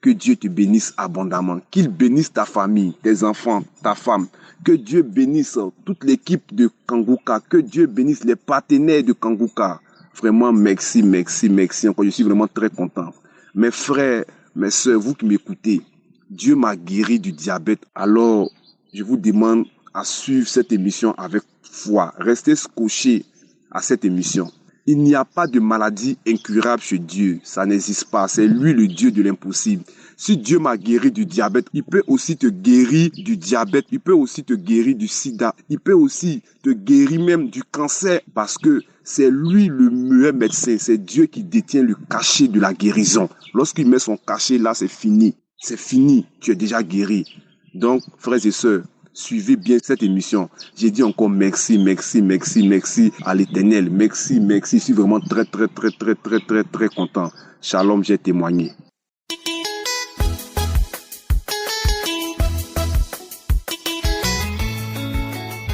Que Dieu te bénisse abondamment. Qu'il bénisse ta famille, tes enfants, ta femme. Que Dieu bénisse toute l'équipe de Kanguka. Que Dieu bénisse les partenaires de Kanguka. Vraiment, merci, merci, merci. Encore, je suis vraiment très content. Mes frères, mes sœurs, vous qui m'écoutez, Dieu m'a guéri du diabète. Alors, je vous demande à suivre cette émission avec foi. Restez scotchés à cette émission. Il n'y a pas de maladie incurable chez Dieu. Ça n'existe pas. C'est lui le Dieu de l'impossible. Si Dieu m'a guéri du diabète, il peut aussi te guérir du diabète. Il peut aussi te guérir du sida. Il peut aussi te guérir même du cancer parce que c'est lui le meilleur médecin. C'est Dieu qui détient le cachet de la guérison. Lorsqu'il met son cachet là, c'est fini. C'est fini. Tu es déjà guéri. Donc, frères et sœurs, suivez bien cette émission. J'ai dit encore merci, merci, merci, merci à l'Éternel. Merci, merci. Je suis vraiment très, très, très, très, très, très, très content. Shalom, j'ai témoigné.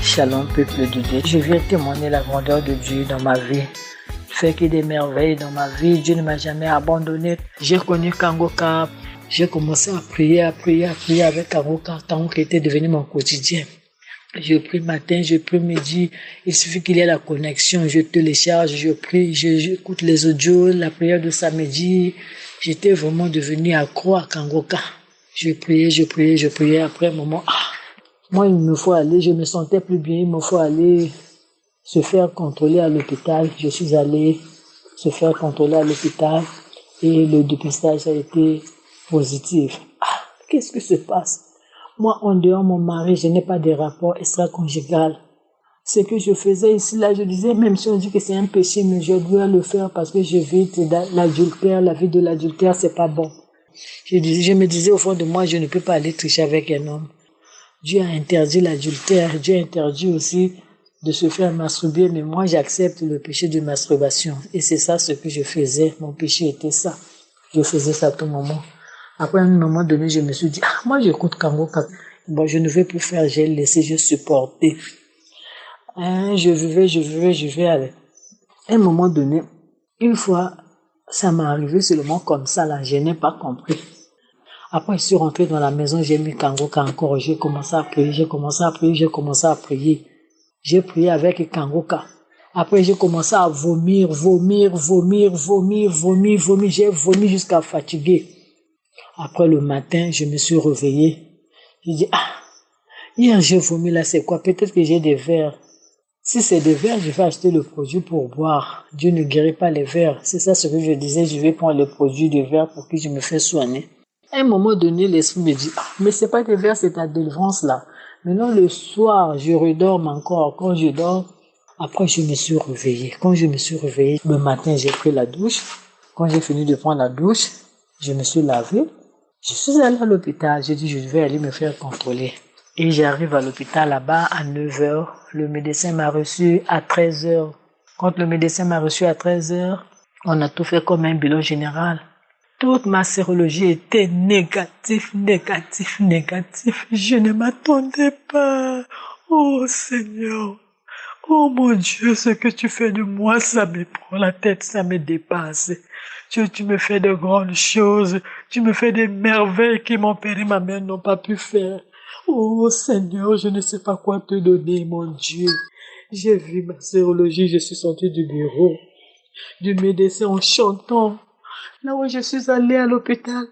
Shalom, peuple de Dieu. Je viens témoigner la grandeur de Dieu dans ma vie. Fait qu'il y ait des merveilles dans ma vie. Dieu ne m'a jamais abandonné. J'ai connu Kanguka. J'ai commencé à prier avec Kanguka. Kanguka était devenu mon quotidien. Je prie matin, je prie midi. Il suffit qu'il y ait la connexion. Je télécharge, je prie, j'écoute les audios, la prière de samedi. J'étais vraiment devenu accro à Kanguka. Je priais. Après un moment, moi, il me faut aller. Je me sentais plus bien. Il me faut aller se faire contrôler à l'hôpital. Je suis allé se faire contrôler à l'hôpital. Et le dépistage a été positif. Qu'est-ce que se passe? Moi, en dehors, mon mari, je n'ai pas de rapport extra-conjugal. Ce que je faisais ici, là, je disais, même si on dit que c'est un péché, mais je dois le faire parce que je vis l'adultère, la vie de l'adultère, c'est pas bon. Je me disais au fond de moi, je ne peux pas aller tricher avec un homme. Dieu a interdit l'adultère, Dieu a interdit aussi de se faire masturber, mais moi j'accepte le péché de masturbation. Et c'est ça ce que je faisais, mon péché était ça. Je faisais ça à tout moment. Après à un moment donné, je me suis dit, moi j'écoute Kangoka. Bon, je ne vais plus faire, j'ai laissé, je supportais. Je vivais avec. À un moment donné, une fois, ça m'est arrivé seulement comme ça, là, je n'ai pas compris. Après, je suis rentrée dans la maison, j'ai mis Kangoka encore, j'ai commencé à prier. J'ai prié avec Kangoka. Après, j'ai commencé à vomir. J'ai vomi jusqu'à fatiguer. Après, le matin, je me suis réveillée. J'ai dit, hier, j'ai vomi là, c'est quoi? Peut-être que j'ai des vers. Si c'est des vers, je vais acheter le produit pour boire. Dieu ne guérit pas les vers. C'est ça ce que je disais, je vais prendre le produit de vers pour que je me fasse soigner. À un moment donné, l'esprit me dit, mais c'est pas des vers, c'est ta délivrance là. Maintenant, le soir, je redorme encore. Quand je dors, après, je me suis réveillée. Quand je me suis réveillée, le matin, j'ai pris la douche. Quand j'ai fini de prendre la douche, je me suis lavée. Je suis allée à l'hôpital. J'ai dit, je vais aller me faire contrôler. Et j'arrive à l'hôpital là-bas à 9h. Le médecin m'a reçu à 13h. Quand le médecin m'a reçu à 13h, on a tout fait comme un bilan général. Toute ma sérologie était négative. Je ne m'attendais pas. Oh Seigneur. Oh mon Dieu, ce que tu fais de moi, ça me prend la tête, ça me dépasse. Tu me fais de grandes choses. Tu me fais des merveilles que mon père et ma mère n'ont pas pu faire. Oh Seigneur, je ne sais pas quoi te donner, mon Dieu. J'ai vu ma sérologie, je suis sortie du bureau, du médecin en chantant. Là où je suis allée à l'hôpital,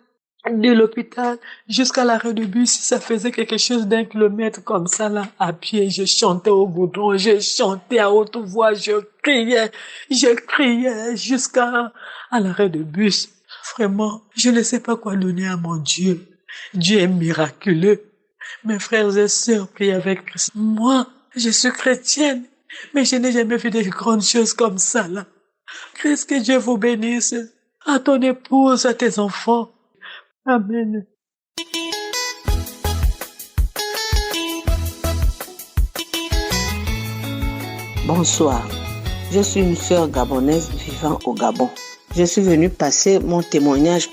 de l'hôpital jusqu'à l'arrêt de bus, ça faisait quelque chose d'1 kilomètre comme ça là, à pied. Je chantais au goudron, je chantais à haute voix, je criais jusqu'à l'arrêt de bus. Vraiment, je ne sais pas quoi donner à mon Dieu. Dieu est miraculeux. Mes frères et sœurs prient avec Christ. Moi, je suis chrétienne, mais je n'ai jamais vu de grandes choses comme ça là. Christ, que Dieu vous bénisse. À ton épouse, à tes enfants. Amen. Bonsoir. Je suis une sœur gabonaise vivant au Gabon. Je suis venue passer mon témoignage.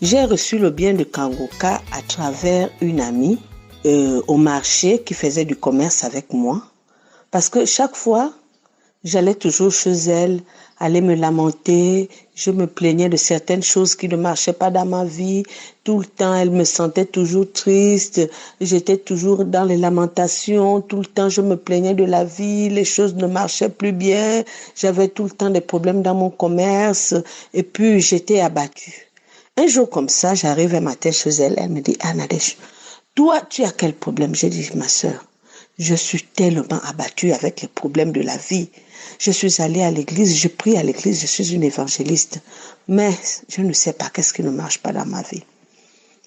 J'ai reçu le bien de Kangoka à travers une amie au marché qui faisait du commerce avec moi. Parce que chaque fois, j'allais toujours chez elle, aller me lamenter. Je me plaignais de certaines choses qui ne marchaient pas dans ma vie. Tout le temps, elle me sentait toujours triste. J'étais toujours dans les lamentations. Tout le temps, je me plaignais de la vie. Les choses ne marchaient plus bien. J'avais tout le temps des problèmes dans mon commerce. Et puis, j'étais abattue. Un jour comme ça, j'arrive un matin chez elle. Elle me dit, Nadège, toi, tu as quel problème? J'ai dit, ma sœur, je suis tellement abattue avec les problèmes de la vie. Je suis allée à l'église, je prie à l'église, je suis une évangéliste. Mais je ne sais pas qu'est-ce qui ne marche pas dans ma vie.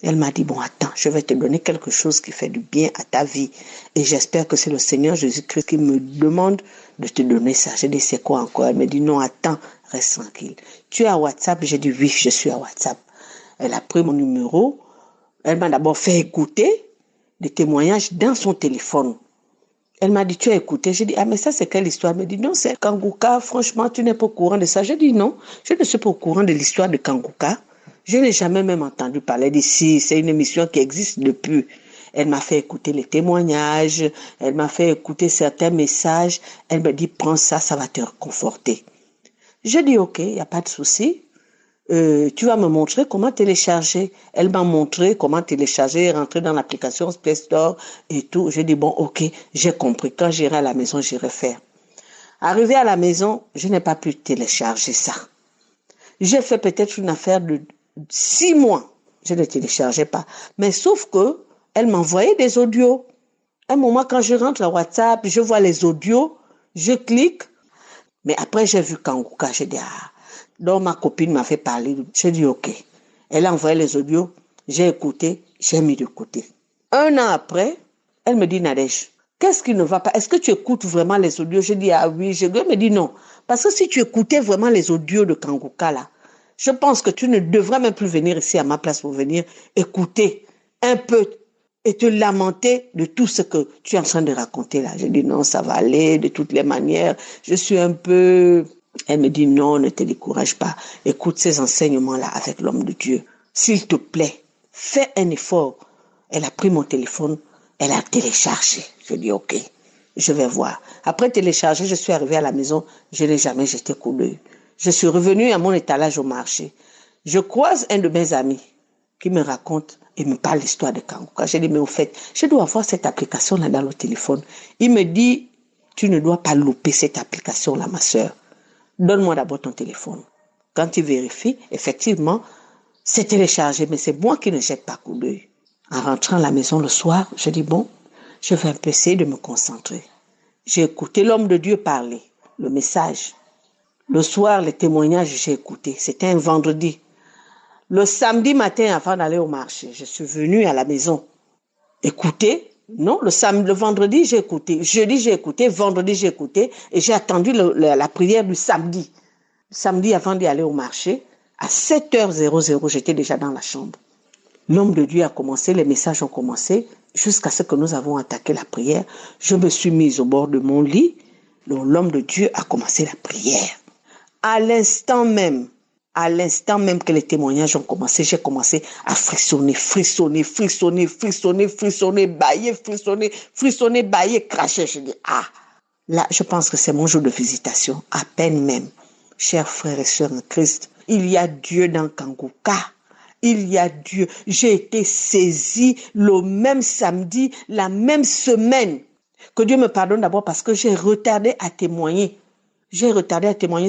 Elle m'a dit, bon, attends, je vais te donner quelque chose qui fait du bien à ta vie. Et j'espère que c'est le Seigneur Jésus-Christ qui me demande de te donner ça. J'ai dit, c'est quoi encore? Elle me dit, non, attends, reste tranquille. Tu es à WhatsApp? J'ai dit, oui, je suis à WhatsApp. Elle a pris mon numéro. Elle m'a d'abord fait écouter des témoignages dans son téléphone. Elle m'a dit, tu as écouté? J'ai dit, mais ça c'est quelle histoire? Elle m'a dit, non, c'est Kangoka, franchement, tu n'es pas au courant de ça. J'ai dit, non, je ne suis pas au courant de l'histoire de Kangoka. Je n'ai jamais même entendu parler d'ici. C'est une émission qui existe depuis. Elle m'a fait écouter les témoignages, elle m'a fait écouter certains messages. Elle m'a dit, prends ça, ça va te réconforter. J'ai dit, ok, il n'y a pas de souci. Tu vas me montrer comment télécharger. Elle m'a montré comment télécharger, rentrer dans l'application Play Store et tout. J'ai dit, bon, ok, j'ai compris. Quand j'irai à la maison, j'irai faire. Arrivé à la maison, je n'ai pas pu télécharger ça. J'ai fait peut-être une affaire de 6 mois. Je ne téléchargeais pas. Mais sauf que elle m'envoyait des audios. À un moment, quand je rentre dans WhatsApp, je vois les audios, je clique. Mais après, j'ai vu Kangoka. J'ai dit, donc ma copine m'a fait parler. J'ai dit ok. Elle a envoyé les audios. J'ai écouté. J'ai mis de côté. 1 an après, elle me dit, Nadège, qu'est-ce qui ne va pas? Est-ce que tu écoutes vraiment les audios? J'ai dit oui. Elle me dit non. Parce que si tu écoutais vraiment les audios de Kangoka là, Je pense que tu ne devrais même plus venir ici à ma place pour venir écouter un peu et te lamenter de tout ce que tu es en train de raconter là. Je dis non, ça va aller de toutes les manières. Je suis un peu... Elle me dit non, ne te décourage pas. Écoute ces enseignements-là avec l'homme de Dieu. S'il te plaît, fais un effort. Elle a pris mon téléphone, elle a téléchargé. Je dis ok, je vais voir. Après télécharger, je suis arrivée à la maison, je n'ai jamais jeté coup d'œil. Je suis revenue à mon étalage au marché. Je croise un de mes amis qui me raconte et me parle l'histoire de Kanguka. Je dis mais au fait, je dois avoir cette application-là dans le téléphone. Il me dit, tu ne dois pas louper cette application-là, ma sœur. Donne-moi d'abord ton téléphone. Quand tu vérifies, effectivement, c'est téléchargé, mais c'est moi qui ne jette pas coup d'œil. En rentrant à la maison le soir, je dis bon, je vais un peu essayer de me concentrer. J'ai écouté l'homme de Dieu parler, le message. Le soir, les témoignages, j'ai écouté. C'était un vendredi. Le samedi matin, avant d'aller au marché, je suis venue à la maison. Écouter. Non, le vendredi, j'ai écouté. Jeudi, j'ai écouté. Vendredi, j'ai écouté. Et j'ai attendu la prière du samedi. Samedi, avant d'y aller au marché, à 7h00, j'étais déjà dans la chambre. L'homme de Dieu a commencé, les messages ont commencé, jusqu'à ce que nous avons attaqué la prière. Je me suis mise au bord de mon lit. Donc, l'homme de Dieu a commencé la prière. À l'instant même que les témoignages ont commencé, j'ai commencé à frissonner, bailler, bailler, cracher. Je dis, là, je pense que c'est mon jour de visitation, à peine même. Chers frères et sœurs en Christ, il y a Dieu dans Kanguka. Il y a Dieu. J'ai été saisie le même samedi, la même semaine. Que Dieu me pardonne d'abord parce que j'ai retardé à témoigner.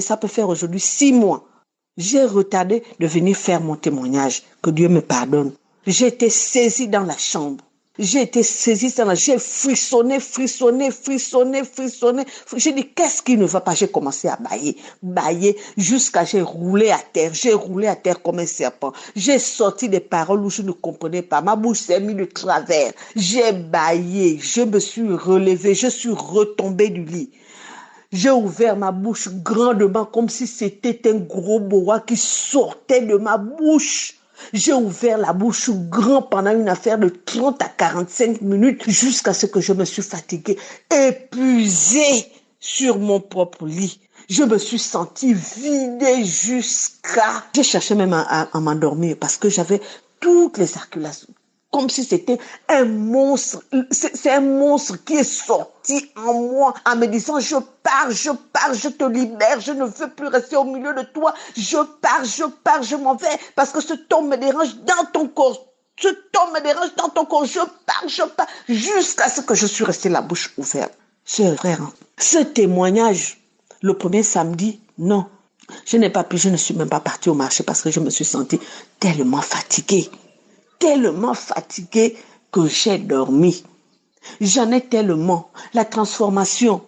Ça peut faire aujourd'hui 6 mois. J'ai retardé de venir faire mon témoignage. Que Dieu me pardonne. J'ai été saisie dans la chambre. J'ai frissonné. J'ai dit, qu'est-ce qui ne va pas? J'ai commencé à bailler, jusqu'à j'ai roulé à terre. J'ai roulé à terre comme un serpent. J'ai sorti des paroles où je ne comprenais pas. Ma bouche s'est mise de travers. J'ai baillé. Je me suis relevée. Je suis retombée du lit. J'ai ouvert ma bouche grandement comme si c'était un gros boa qui sortait de ma bouche. J'ai ouvert la bouche grand pendant une affaire de 30 à 45 minutes jusqu'à ce que je me suis fatiguée, épuisée sur mon propre lit. Je me suis sentie vidée jusqu'à... J'ai cherché même à m'endormir parce que j'avais toutes les circulations. Comme si c'était un monstre. C'est un monstre qui est sorti en moi en me disant, je pars, je te libère, je ne veux plus rester au milieu de toi. Je pars, je m'en vais parce que ce ton me dérange dans ton corps. Je pars, jusqu'à ce que je suis restée la bouche ouverte. Chers frères, ce témoignage, le premier samedi, non. Je ne suis même pas partie au marché parce que je me suis sentie tellement fatiguée que j'ai dormi. J'en ai tellement. La transformation.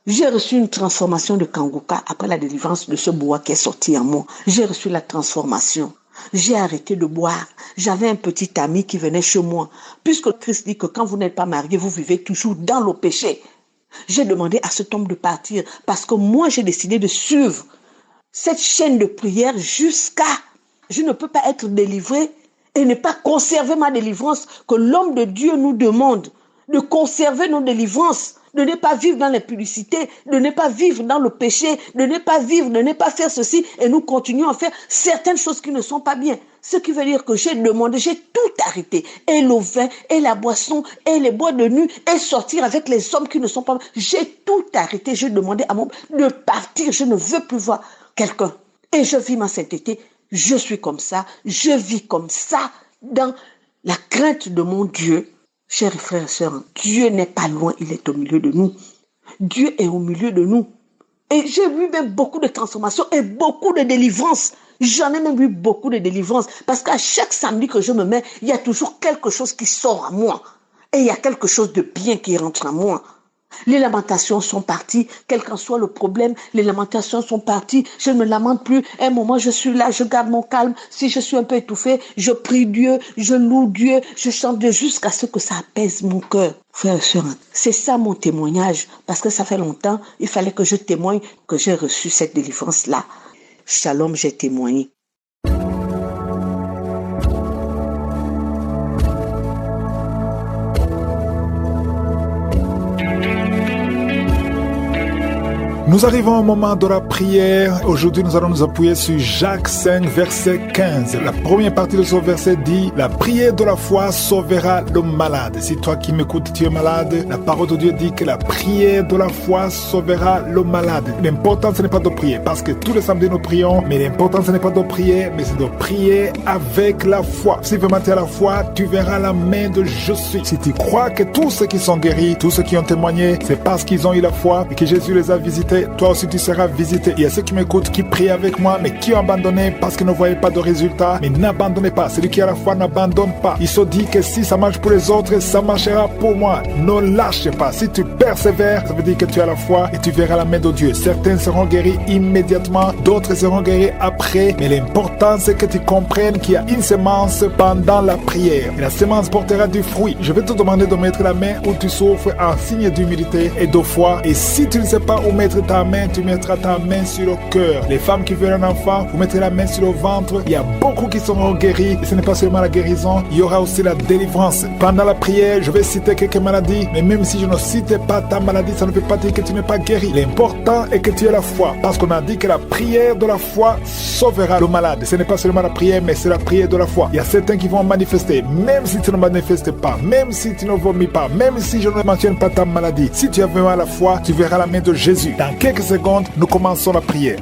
J'ai reçu une transformation de Kanguka après la délivrance de ce bois qui est sorti en moi. J'ai reçu la transformation. J'ai arrêté de boire. J'avais un petit ami qui venait chez moi. Puisque Christ dit que quand vous n'êtes pas marié, vous vivez toujours dans le péché. J'ai demandé à cet homme de partir parce que moi, j'ai décidé de suivre cette chaîne de prière jusqu'à... Je ne peux pas être délivré et ne pas conserver ma délivrance, que l'homme de Dieu nous demande de conserver nos délivrances, de ne pas vivre dans l'impudicité, de ne pas vivre dans le péché, de ne pas faire ceci, et nous continuons à faire certaines choses qui ne sont pas bien. Ce qui veut dire que j'ai tout arrêté, et le vin, et la boisson, et les boîtes de nuit, et sortir avec les hommes qui ne sont pas bien. J'ai tout arrêté, j'ai demandé à mon de partir, je ne veux plus voir quelqu'un. Et je vis ma sainteté. Je suis comme ça, je vis comme ça, dans la crainte de mon Dieu. Chers frères et sœurs, Dieu n'est pas loin, il est au milieu de nous. Dieu est au milieu de nous. Et j'ai vu même beaucoup de transformations et beaucoup de délivrances. J'en ai même vu beaucoup de délivrances. Parce qu'à chaque samedi que je me mets, il y a toujours quelque chose qui sort à moi. Et il y a quelque chose de bien qui rentre en moi. Les lamentations sont parties, quel qu'en soit le problème, les lamentations sont parties, je ne me lamente plus, un moment je suis là, je garde mon calme, si je suis un peu étouffée, je prie Dieu, je loue Dieu, je chante Dieu jusqu'à ce que ça apaise mon cœur. Frères et sœurs, c'est ça mon témoignage, parce que ça fait longtemps, il fallait que je témoigne que j'ai reçu cette délivrance-là. Shalom, j'ai témoigné. Nous arrivons au moment de la prière. Aujourd'hui, nous allons nous appuyer sur Jacques 5, verset 15. La première partie de ce verset dit « La prière de la foi sauvera le malade ». Si toi qui m'écoutes, tu es malade, la parole de Dieu dit que la prière de la foi sauvera le malade. L'important, ce n'est pas de prier, parce que tous les samedis, nous prions, mais l'important, ce n'est pas de prier, mais c'est de prier avec la foi. Si vraiment tu as la foi, tu verras la main de je suis. Si tu crois que tous ceux qui sont guéris, tous ceux qui ont témoigné, c'est parce qu'ils ont eu la foi et que Jésus les a visités, toi aussi tu seras visité. Il y a ceux qui m'écoutent, qui prient avec moi, mais qui ont abandonné parce qu'ils ne voyaient pas de résultats. Mais n'abandonnez pas. Celui qui a la foi n'abandonne pas. Il se dit que si ça marche pour les autres, ça marchera pour moi. Ne lâche pas. Si tu persévères, ça veut dire que tu as la foi et tu verras la main de Dieu. Certains seront guéris immédiatement, d'autres seront guéris après. Mais l'important, c'est que tu comprennes qu'il y a une semence pendant la prière. Et la semence portera du fruit. Je vais te demander de mettre la main où tu souffres en signe d'humilité et de foi. Et si tu ne sais pas où mettre ta main, tu mettras ta main sur le cœur. Les femmes qui veulent un enfant, vous mettez la main sur le ventre. Il y a beaucoup qui seront guéris. Et ce n'est pas seulement la guérison, il y aura aussi la délivrance. Pendant la prière, je vais citer quelques maladies. Mais même si je ne cite pas ta maladie, ça ne veut pas dire que tu n'es pas guéri. L'important est que tu aies la foi. Parce qu'on a dit que la prière de la foi sauvera le malade. Ce n'est pas seulement la prière, mais c'est la prière de la foi. Il y a certains qui vont manifester. Même si tu ne manifestes pas, même si tu ne vomis pas, même si je ne mentionne pas ta maladie, si tu as vraiment la foi, tu verras la main de Jésus. Dans quelques secondes, nous commençons la prière.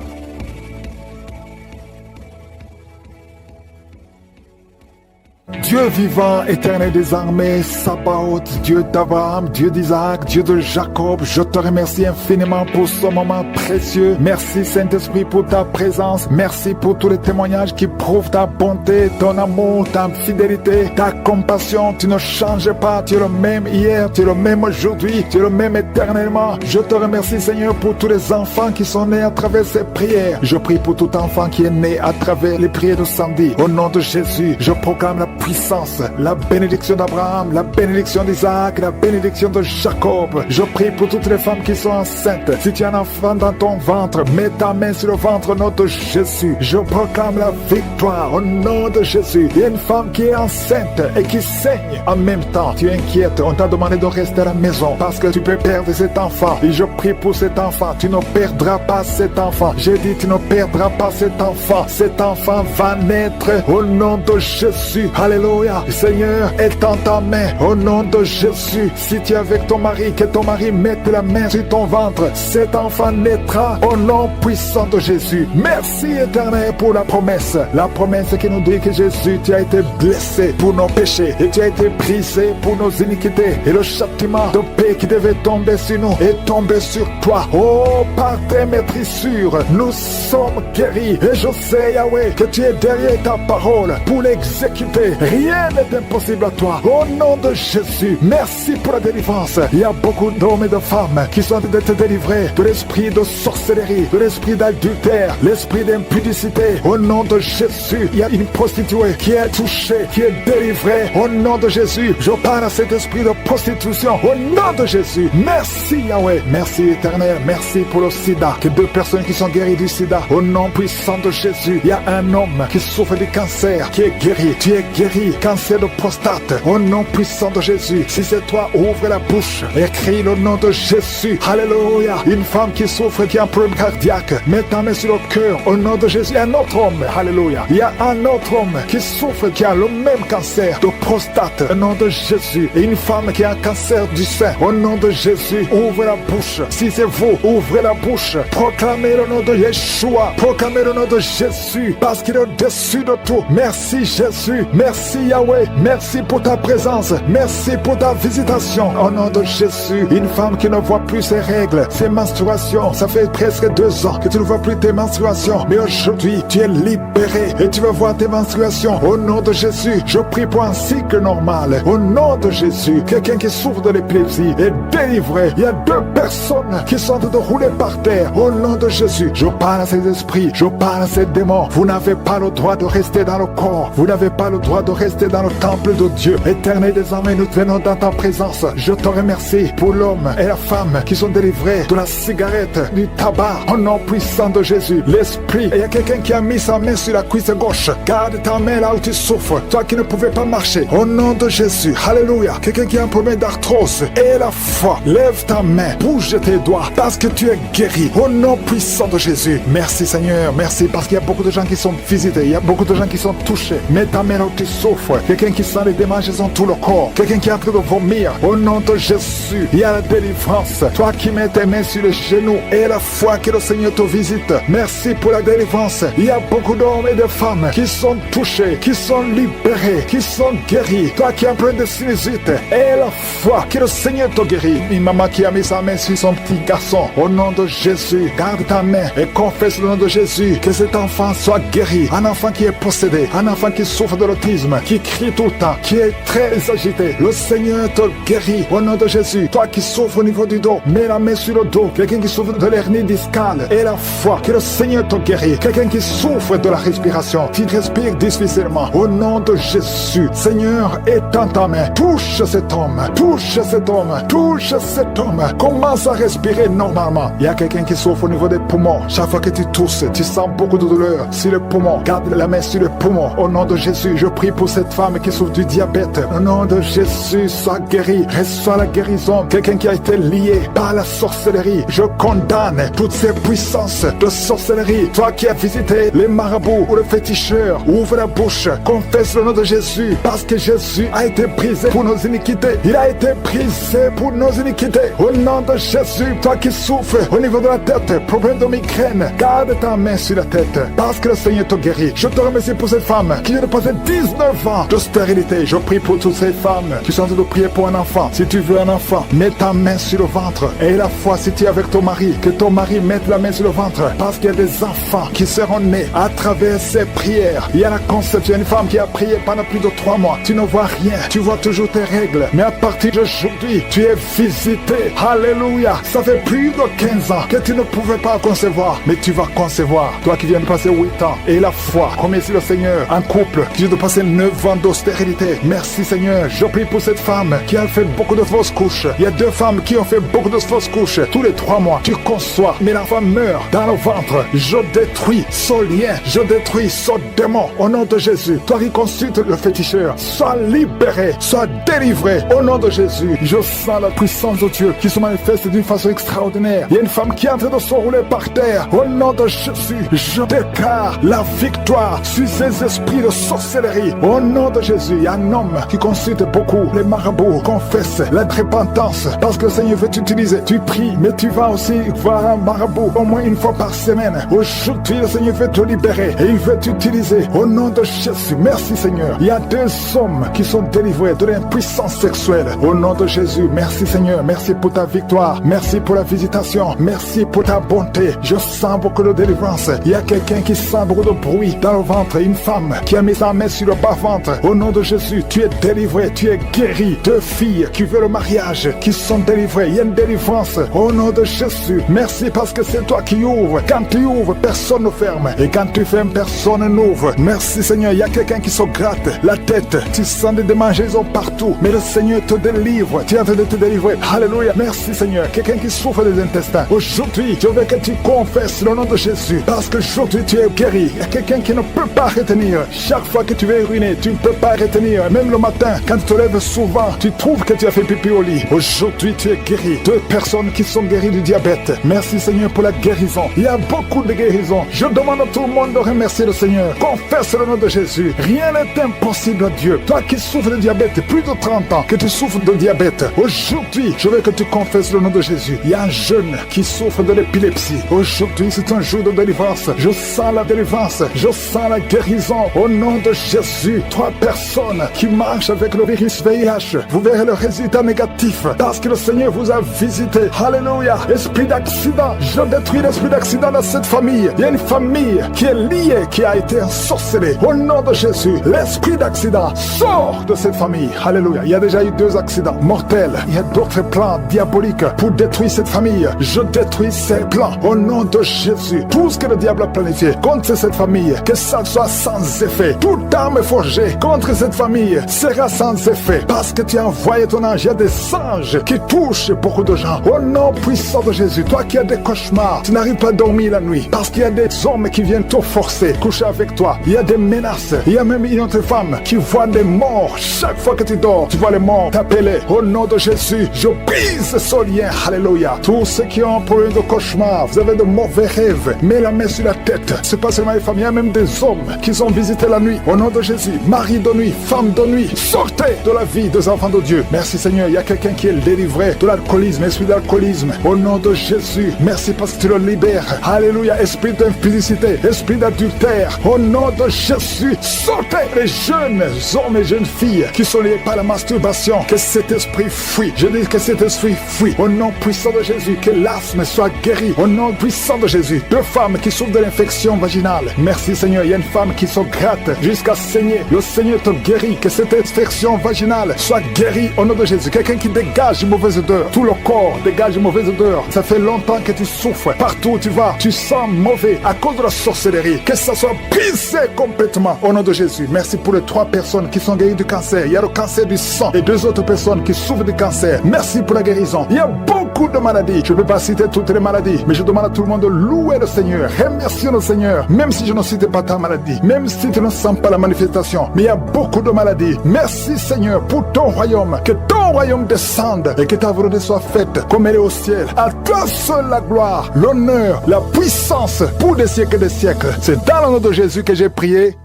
Dieu vivant, éternel des armées, Sabaoth, Dieu d'Abraham, Dieu d'Isaac, Dieu de Jacob, je te remercie infiniment pour ce moment précieux. Merci Saint-Esprit pour ta présence. Merci pour tous les témoignages qui prouvent ta bonté, ton amour, ta fidélité, ta compassion. Tu ne changes pas, tu es le même hier, tu es le même aujourd'hui, tu es le même éternellement. Je te remercie Seigneur pour tous les enfants qui sont nés à travers ces prières. Je prie pour tout enfant qui est né à travers les prières de samedi. Au nom de Jésus, je proclame la puissance, la bénédiction d'Abraham, la bénédiction d'Isaac, la bénédiction de Jacob. Je prie pour toutes les femmes qui sont enceintes. Si tu as un enfant dans ton ventre, mets ta main sur le ventre au nom de Jésus. Je proclame la victoire au nom de Jésus. Il y a une femme qui est enceinte et qui saigne en même temps. Tu es inquiète, on t'a demandé de rester à la maison parce que tu peux perdre cet enfant. Et je prie pour cet enfant. Tu ne perdras pas cet enfant. J'ai dit tu ne perdras pas cet enfant. Cet enfant va naître au nom de Jésus. Alléluia. Seigneur, étends ta main au nom de Jésus. Si tu es avec ton mari, que ton mari mette la main sur ton ventre. Cet enfant naîtra au nom puissant de Jésus. Merci éternel pour la promesse. La promesse qui nous dit que Jésus, tu as été blessé pour nos péchés et tu as été brisé pour nos iniquités. Et le châtiment de paix qui devait tomber sur nous est tombé sur toi. Oh, par tes maîtrissures, nous sommes guéris. Et je sais, Yahweh, que tu es derrière ta parole pour l'exécuter. Rien n'est impossible à toi. Au nom de Jésus, merci pour la délivrance. Il y a beaucoup d'hommes et de femmes qui sont en train d'être délivrés de l'esprit de sorcellerie, de l'esprit d'adultère, l'esprit d'impudicité. Au nom de Jésus, il y a une prostituée qui est touchée, qui est délivrée. Au nom de Jésus, je parle à cet esprit de prostitution. Au nom de Jésus, merci Yahweh. Merci éternel, merci pour le sida. Que 2 personnes qui sont guéries du sida. Au nom puissant de Jésus, il y a un homme qui souffre du cancer, qui est guéri. Tu es guéri, cancer de prostate. Au nom puissant de Jésus, si c'est toi, ouvre la bouche et crie le nom de Jésus. Alléluia. Une femme qui souffre, qui a un problème cardiaque, mets ta main sur le cœur. Au nom de Jésus, un autre homme. Alléluia. Il y a un autre homme qui souffre, qui a le même cancer de prostate. Au nom de Jésus. Et une femme qui a un cancer du sein. Au nom de Jésus, ouvre la bouche. Si c'est vous, ouvrez la bouche. Proclamez le nom de Yeshua. Proclamez le nom de Jésus, parce qu'il est au-dessus de tout. Merci Jésus. Merci Yahweh. Merci pour ta présence. Merci pour ta visitation. Au nom de Jésus, une femme qui ne voit plus ses règles, ses menstruations. Ça fait presque 2 ans que tu ne vois plus tes menstruations. Mais aujourd'hui, tu es libéré et tu vas voir tes menstruations. Au nom de Jésus, je prie pour un cycle normal. Au nom de Jésus, quelqu'un qui souffre de l'épilepsie est délivré. Il y a 2 personnes qui sont en train de rouler par terre. Au nom de Jésus, je parle à ces esprits, je parle à ces démons. Vous n'avez pas le droit de rester dans le corps. Vous n'avez pas le droit de rester manifesté dans le temple de Dieu. Éternel, désormais, nous venons dans ta présence. Je te remercie pour l'homme et la femme qui sont délivrés de la cigarette, du tabac, au nom puissant de Jésus. L'esprit, il y a quelqu'un qui a mis sa main sur la cuisse gauche. Garde ta main là où tu souffres, toi qui ne pouvais pas marcher. Au nom de Jésus, alléluia. Quelqu'un qui a un problème d'arthrose, et la foi, lève ta main, bouge tes doigts, parce que tu es guéri. Au nom puissant de Jésus. Merci Seigneur, merci, parce qu'il y a beaucoup de gens qui sont visités, il y a beaucoup de gens qui sont touchés. Mets ta main là où tu souffres. Quelqu'un qui sent les démangeaisons dans tout le corps, quelqu'un qui est en train de vomir. Au nom de Jésus, il y a la délivrance. Toi qui mets tes mains sur les genoux, et la foi que le Seigneur te visite. Merci pour la délivrance. Il y a beaucoup d'hommes et de femmes qui sont touchés, qui sont libérés, qui sont guéris. Toi qui es en train de sinusite, et la foi que le Seigneur te guérit. Une maman qui a mis sa main sur son petit garçon. Au nom de Jésus, garde ta main et confesse le nom de Jésus, que cet enfant soit guéri. Un enfant qui est possédé, un enfant qui souffre de l'autisme, qui crie tout le temps, qui est très agité. Le Seigneur te guérit au nom de Jésus. Toi qui souffres au niveau du dos, mets la main sur le dos. Quelqu'un qui souffre de l'hernie discale, et la foi que le Seigneur te guérit. Quelqu'un qui souffre de la respiration, qui respire difficilement, au nom de Jésus. Seigneur, étends ta main, touche cet homme, touche cet homme, touche cet homme. Commence à respirer normalement. Il y a quelqu'un qui souffre au niveau des poumons. Chaque fois que tu tousses, tu sens beaucoup de douleur sur le poumon. Garde la main sur le poumon. Au nom de Jésus, je prie pour cette femme qui souffre du diabète. Au nom de Jésus, sois guéri. Reçois la guérison. Quelqu'un qui a été lié par la sorcellerie. Je condamne toutes ces puissances de sorcellerie. Toi qui as visité les marabouts ou les féticheurs, ouvre la bouche. Confesse le nom de Jésus. Parce que Jésus a été brisé pour nos iniquités. Il a été brisé pour nos iniquités. Au nom de Jésus, toi qui souffres au niveau de la tête, problème de migraine, garde ta main sur la tête. Parce que le Seigneur te guérit. Je te remercie pour cette femme qui vient de passer 19 ans de stérilité. Je prie pour toutes ces femmes qui sont en train de prier pour un enfant. Si tu veux un enfant, mets ta main sur le ventre. Et la foi, si tu es avec ton mari, que ton mari mette la main sur le ventre. Parce qu'il y a des enfants qui seront nés à travers ces prières. Il y a la conception. Une femme qui a prié pendant plus de 3 mois. Tu ne vois rien. Tu vois toujours tes règles. Mais à partir d'aujourd'hui, tu es visité. Alléluia. Ça fait plus de 15 ans que tu ne pouvais pas concevoir. Mais tu vas concevoir. Toi qui viens de passer 8 ans. Et la foi. Remercie le Seigneur. Un couple qui vient de passer 9 ans d'austérité. Merci Seigneur. Je prie pour cette femme qui a fait beaucoup de fausses couches. Il y a 2 femmes qui ont fait beaucoup de fausses couches. Tous les 3 mois, tu conçois. Mais l'enfant meurt dans le ventre. Je détruis ce lien. Je détruis ce démon. Au nom de Jésus. Toi qui consultes le féticheur. Sois libéré. Sois délivré. Au nom de Jésus. Je sens la puissance de Dieu qui se manifeste d'une façon extraordinaire. Il y a une femme qui est en train de se rouler par terre. Au nom de Jésus. Je déclare la victoire sur ces esprits de sorcellerie. Au nom de Jésus. Il y a un homme qui consulte beaucoup les marabouts. Confesse la repentance. Parce que le Seigneur veut t'utiliser. Tu pries, mais tu vas aussi voir un marabout au moins une fois par semaine. Aujourd'hui, le Seigneur veut te libérer et il veut t'utiliser. Au nom de Jésus. Merci Seigneur. Il y a 2 hommes qui sont délivrés de l'impuissance sexuelle. Au nom de Jésus. Merci Seigneur. Merci pour ta victoire. Merci pour la visitation. Merci pour ta bonté. Je sens beaucoup de délivrance. Il y a quelqu'un qui sent beaucoup de bruit dans le ventre. Une femme qui a mis sa main sur le bas-ventre. Au nom de Jésus, tu es délivré. Tu es guéri. 2 filles qui veulent le mariage, qui sont délivrées. Il y a une délivrance. Au nom de Jésus. Merci parce que c'est toi qui ouvres. Quand tu ouvres, personne ne ferme. Et quand tu fermes, personne n'ouvre. Merci Seigneur. Il y a quelqu'un qui se gratte la tête. Tu sens des démangeaisons partout. Mais le Seigneur te délivre. Tu es en train de te délivrer. Alléluia. Merci Seigneur. Quelqu'un qui souffre des intestins. Aujourd'hui, je veux que tu confesses le nom de Jésus. Parce que aujourd'hui, tu es guéri. Il y a quelqu'un qui ne peut pas retenir. Chaque fois que tu veux uriner, tu ne peux pas retenir. Même le matin, quand tu te lèves souvent, tu trouves que tu as fait pipi au lit. Aujourd'hui, tu es guéri. 2 personnes qui sont guéries du diabète. Merci Seigneur pour la guérison. Il y a beaucoup de guérisons. Je demande à tout le monde de remercier le Seigneur. Confesse le nom de Jésus. Rien n'est impossible à Dieu. Toi qui souffres de diabète, plus de 30 ans que tu souffres de diabète. Aujourd'hui, je veux que tu confesses le nom de Jésus. Il y a un jeune qui souffre de l'épilepsie. Aujourd'hui, c'est un jour de délivrance. Je sens la délivrance. Je sens la guérison. Au nom de Jésus, 3 personnes qui marchent avec le virus VIH. Vous verrez le résultat négatif parce que le Seigneur vous a visité. Alléluia. Esprit d'accident. Je détruis l'esprit d'accident dans cette famille. Il y a une famille qui est liée, qui a été ensorcelée. Au nom de Jésus, l'esprit d'accident sort de cette famille. Alléluia. Il y a déjà eu 2 accidents mortels. Il y a d'autres plans diaboliques pour détruire cette famille. Je détruis ces plans au nom de Jésus. Tout ce que le diable a planifié contre cette famille, que ça soit sans effet. Toute arme forgée danger contre cette famille sera sans effet. Parce que tu as envoyé ton ange, il y a des anges qui touchent beaucoup de gens. Au nom puissant de Jésus, toi qui as des cauchemars, tu n'arrives pas à dormir la nuit. Parce qu'il y a des hommes qui viennent te forcer, coucher avec toi. Il y a des menaces. Il y a même une autre femme qui voit des morts. Chaque fois que tu dors, tu vois les morts t'appeler. Au nom de Jésus, je brise ce lien. Alléluia. Tous ceux qui ont un problème de cauchemar, vous avez de mauvais rêves, mets la main sur la tête. C'est pas seulement les femmes, il y a même des hommes qui ont visité la nuit. Au nom de Jésus, mari de nuit, femme de nuit, sortez de la vie des enfants de Dieu. Merci Seigneur, il y a quelqu'un qui est délivré de l'alcoolisme, esprit d'alcoolisme. Au nom de Jésus, merci parce que tu le libères. Alléluia, esprit d'impudicité, esprit d'adultère. Au nom de Jésus, sortez les jeunes hommes et jeunes filles qui sont liés par la masturbation. Que cet esprit fuit. Je dis que cet esprit fuit. Au nom puissant de Jésus, que l'asthme soit guéri. Au nom puissant de Jésus, deux femmes qui souffrent de l'infection vaginale. Merci Seigneur, il y a une femme qui se gratte jusqu'à saigner. Le Seigneur te guérit. Que cette infection vaginale soit guérie au nom de Jésus. Quelqu'un qui dégage une mauvaise odeur. Tout le corps dégage une mauvaise odeur. Ça fait longtemps que tu souffres. Partout où tu vas, tu sens mauvais à cause de la sorcellerie. Que ça soit brisé complètement au nom de Jésus. Merci pour les 3 personnes qui sont guéries du cancer. Il y a le cancer du sang et 2 autres personnes qui souffrent du cancer. Merci pour la guérison. Il y a beaucoup de maladies. Je ne peux pas citer toutes les maladies, mais je demande à tout le monde de louer le Seigneur. Remercier le Seigneur, même si je ne cite pas ta maladie, même si tu ne sens pas la manifestation. Mais il y a beaucoup de maladies. Merci Seigneur pour ton royaume. Que ton royaume descende et que ta volonté soit faite comme elle est au ciel. À toi seul la gloire, l'honneur, la puissance pour des siècles et des siècles. C'est dans le nom de Jésus que j'ai prié.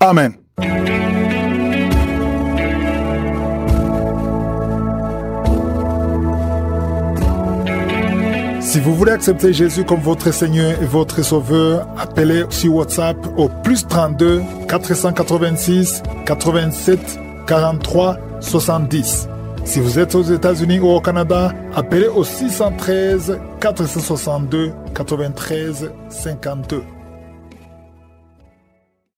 Amen. Si vous voulez accepter Jésus comme votre Seigneur et votre Sauveur, appelez sur WhatsApp au +32 486 87 43 70. Si vous êtes aux États-Unis ou au Canada, appelez au 613 462 93 52.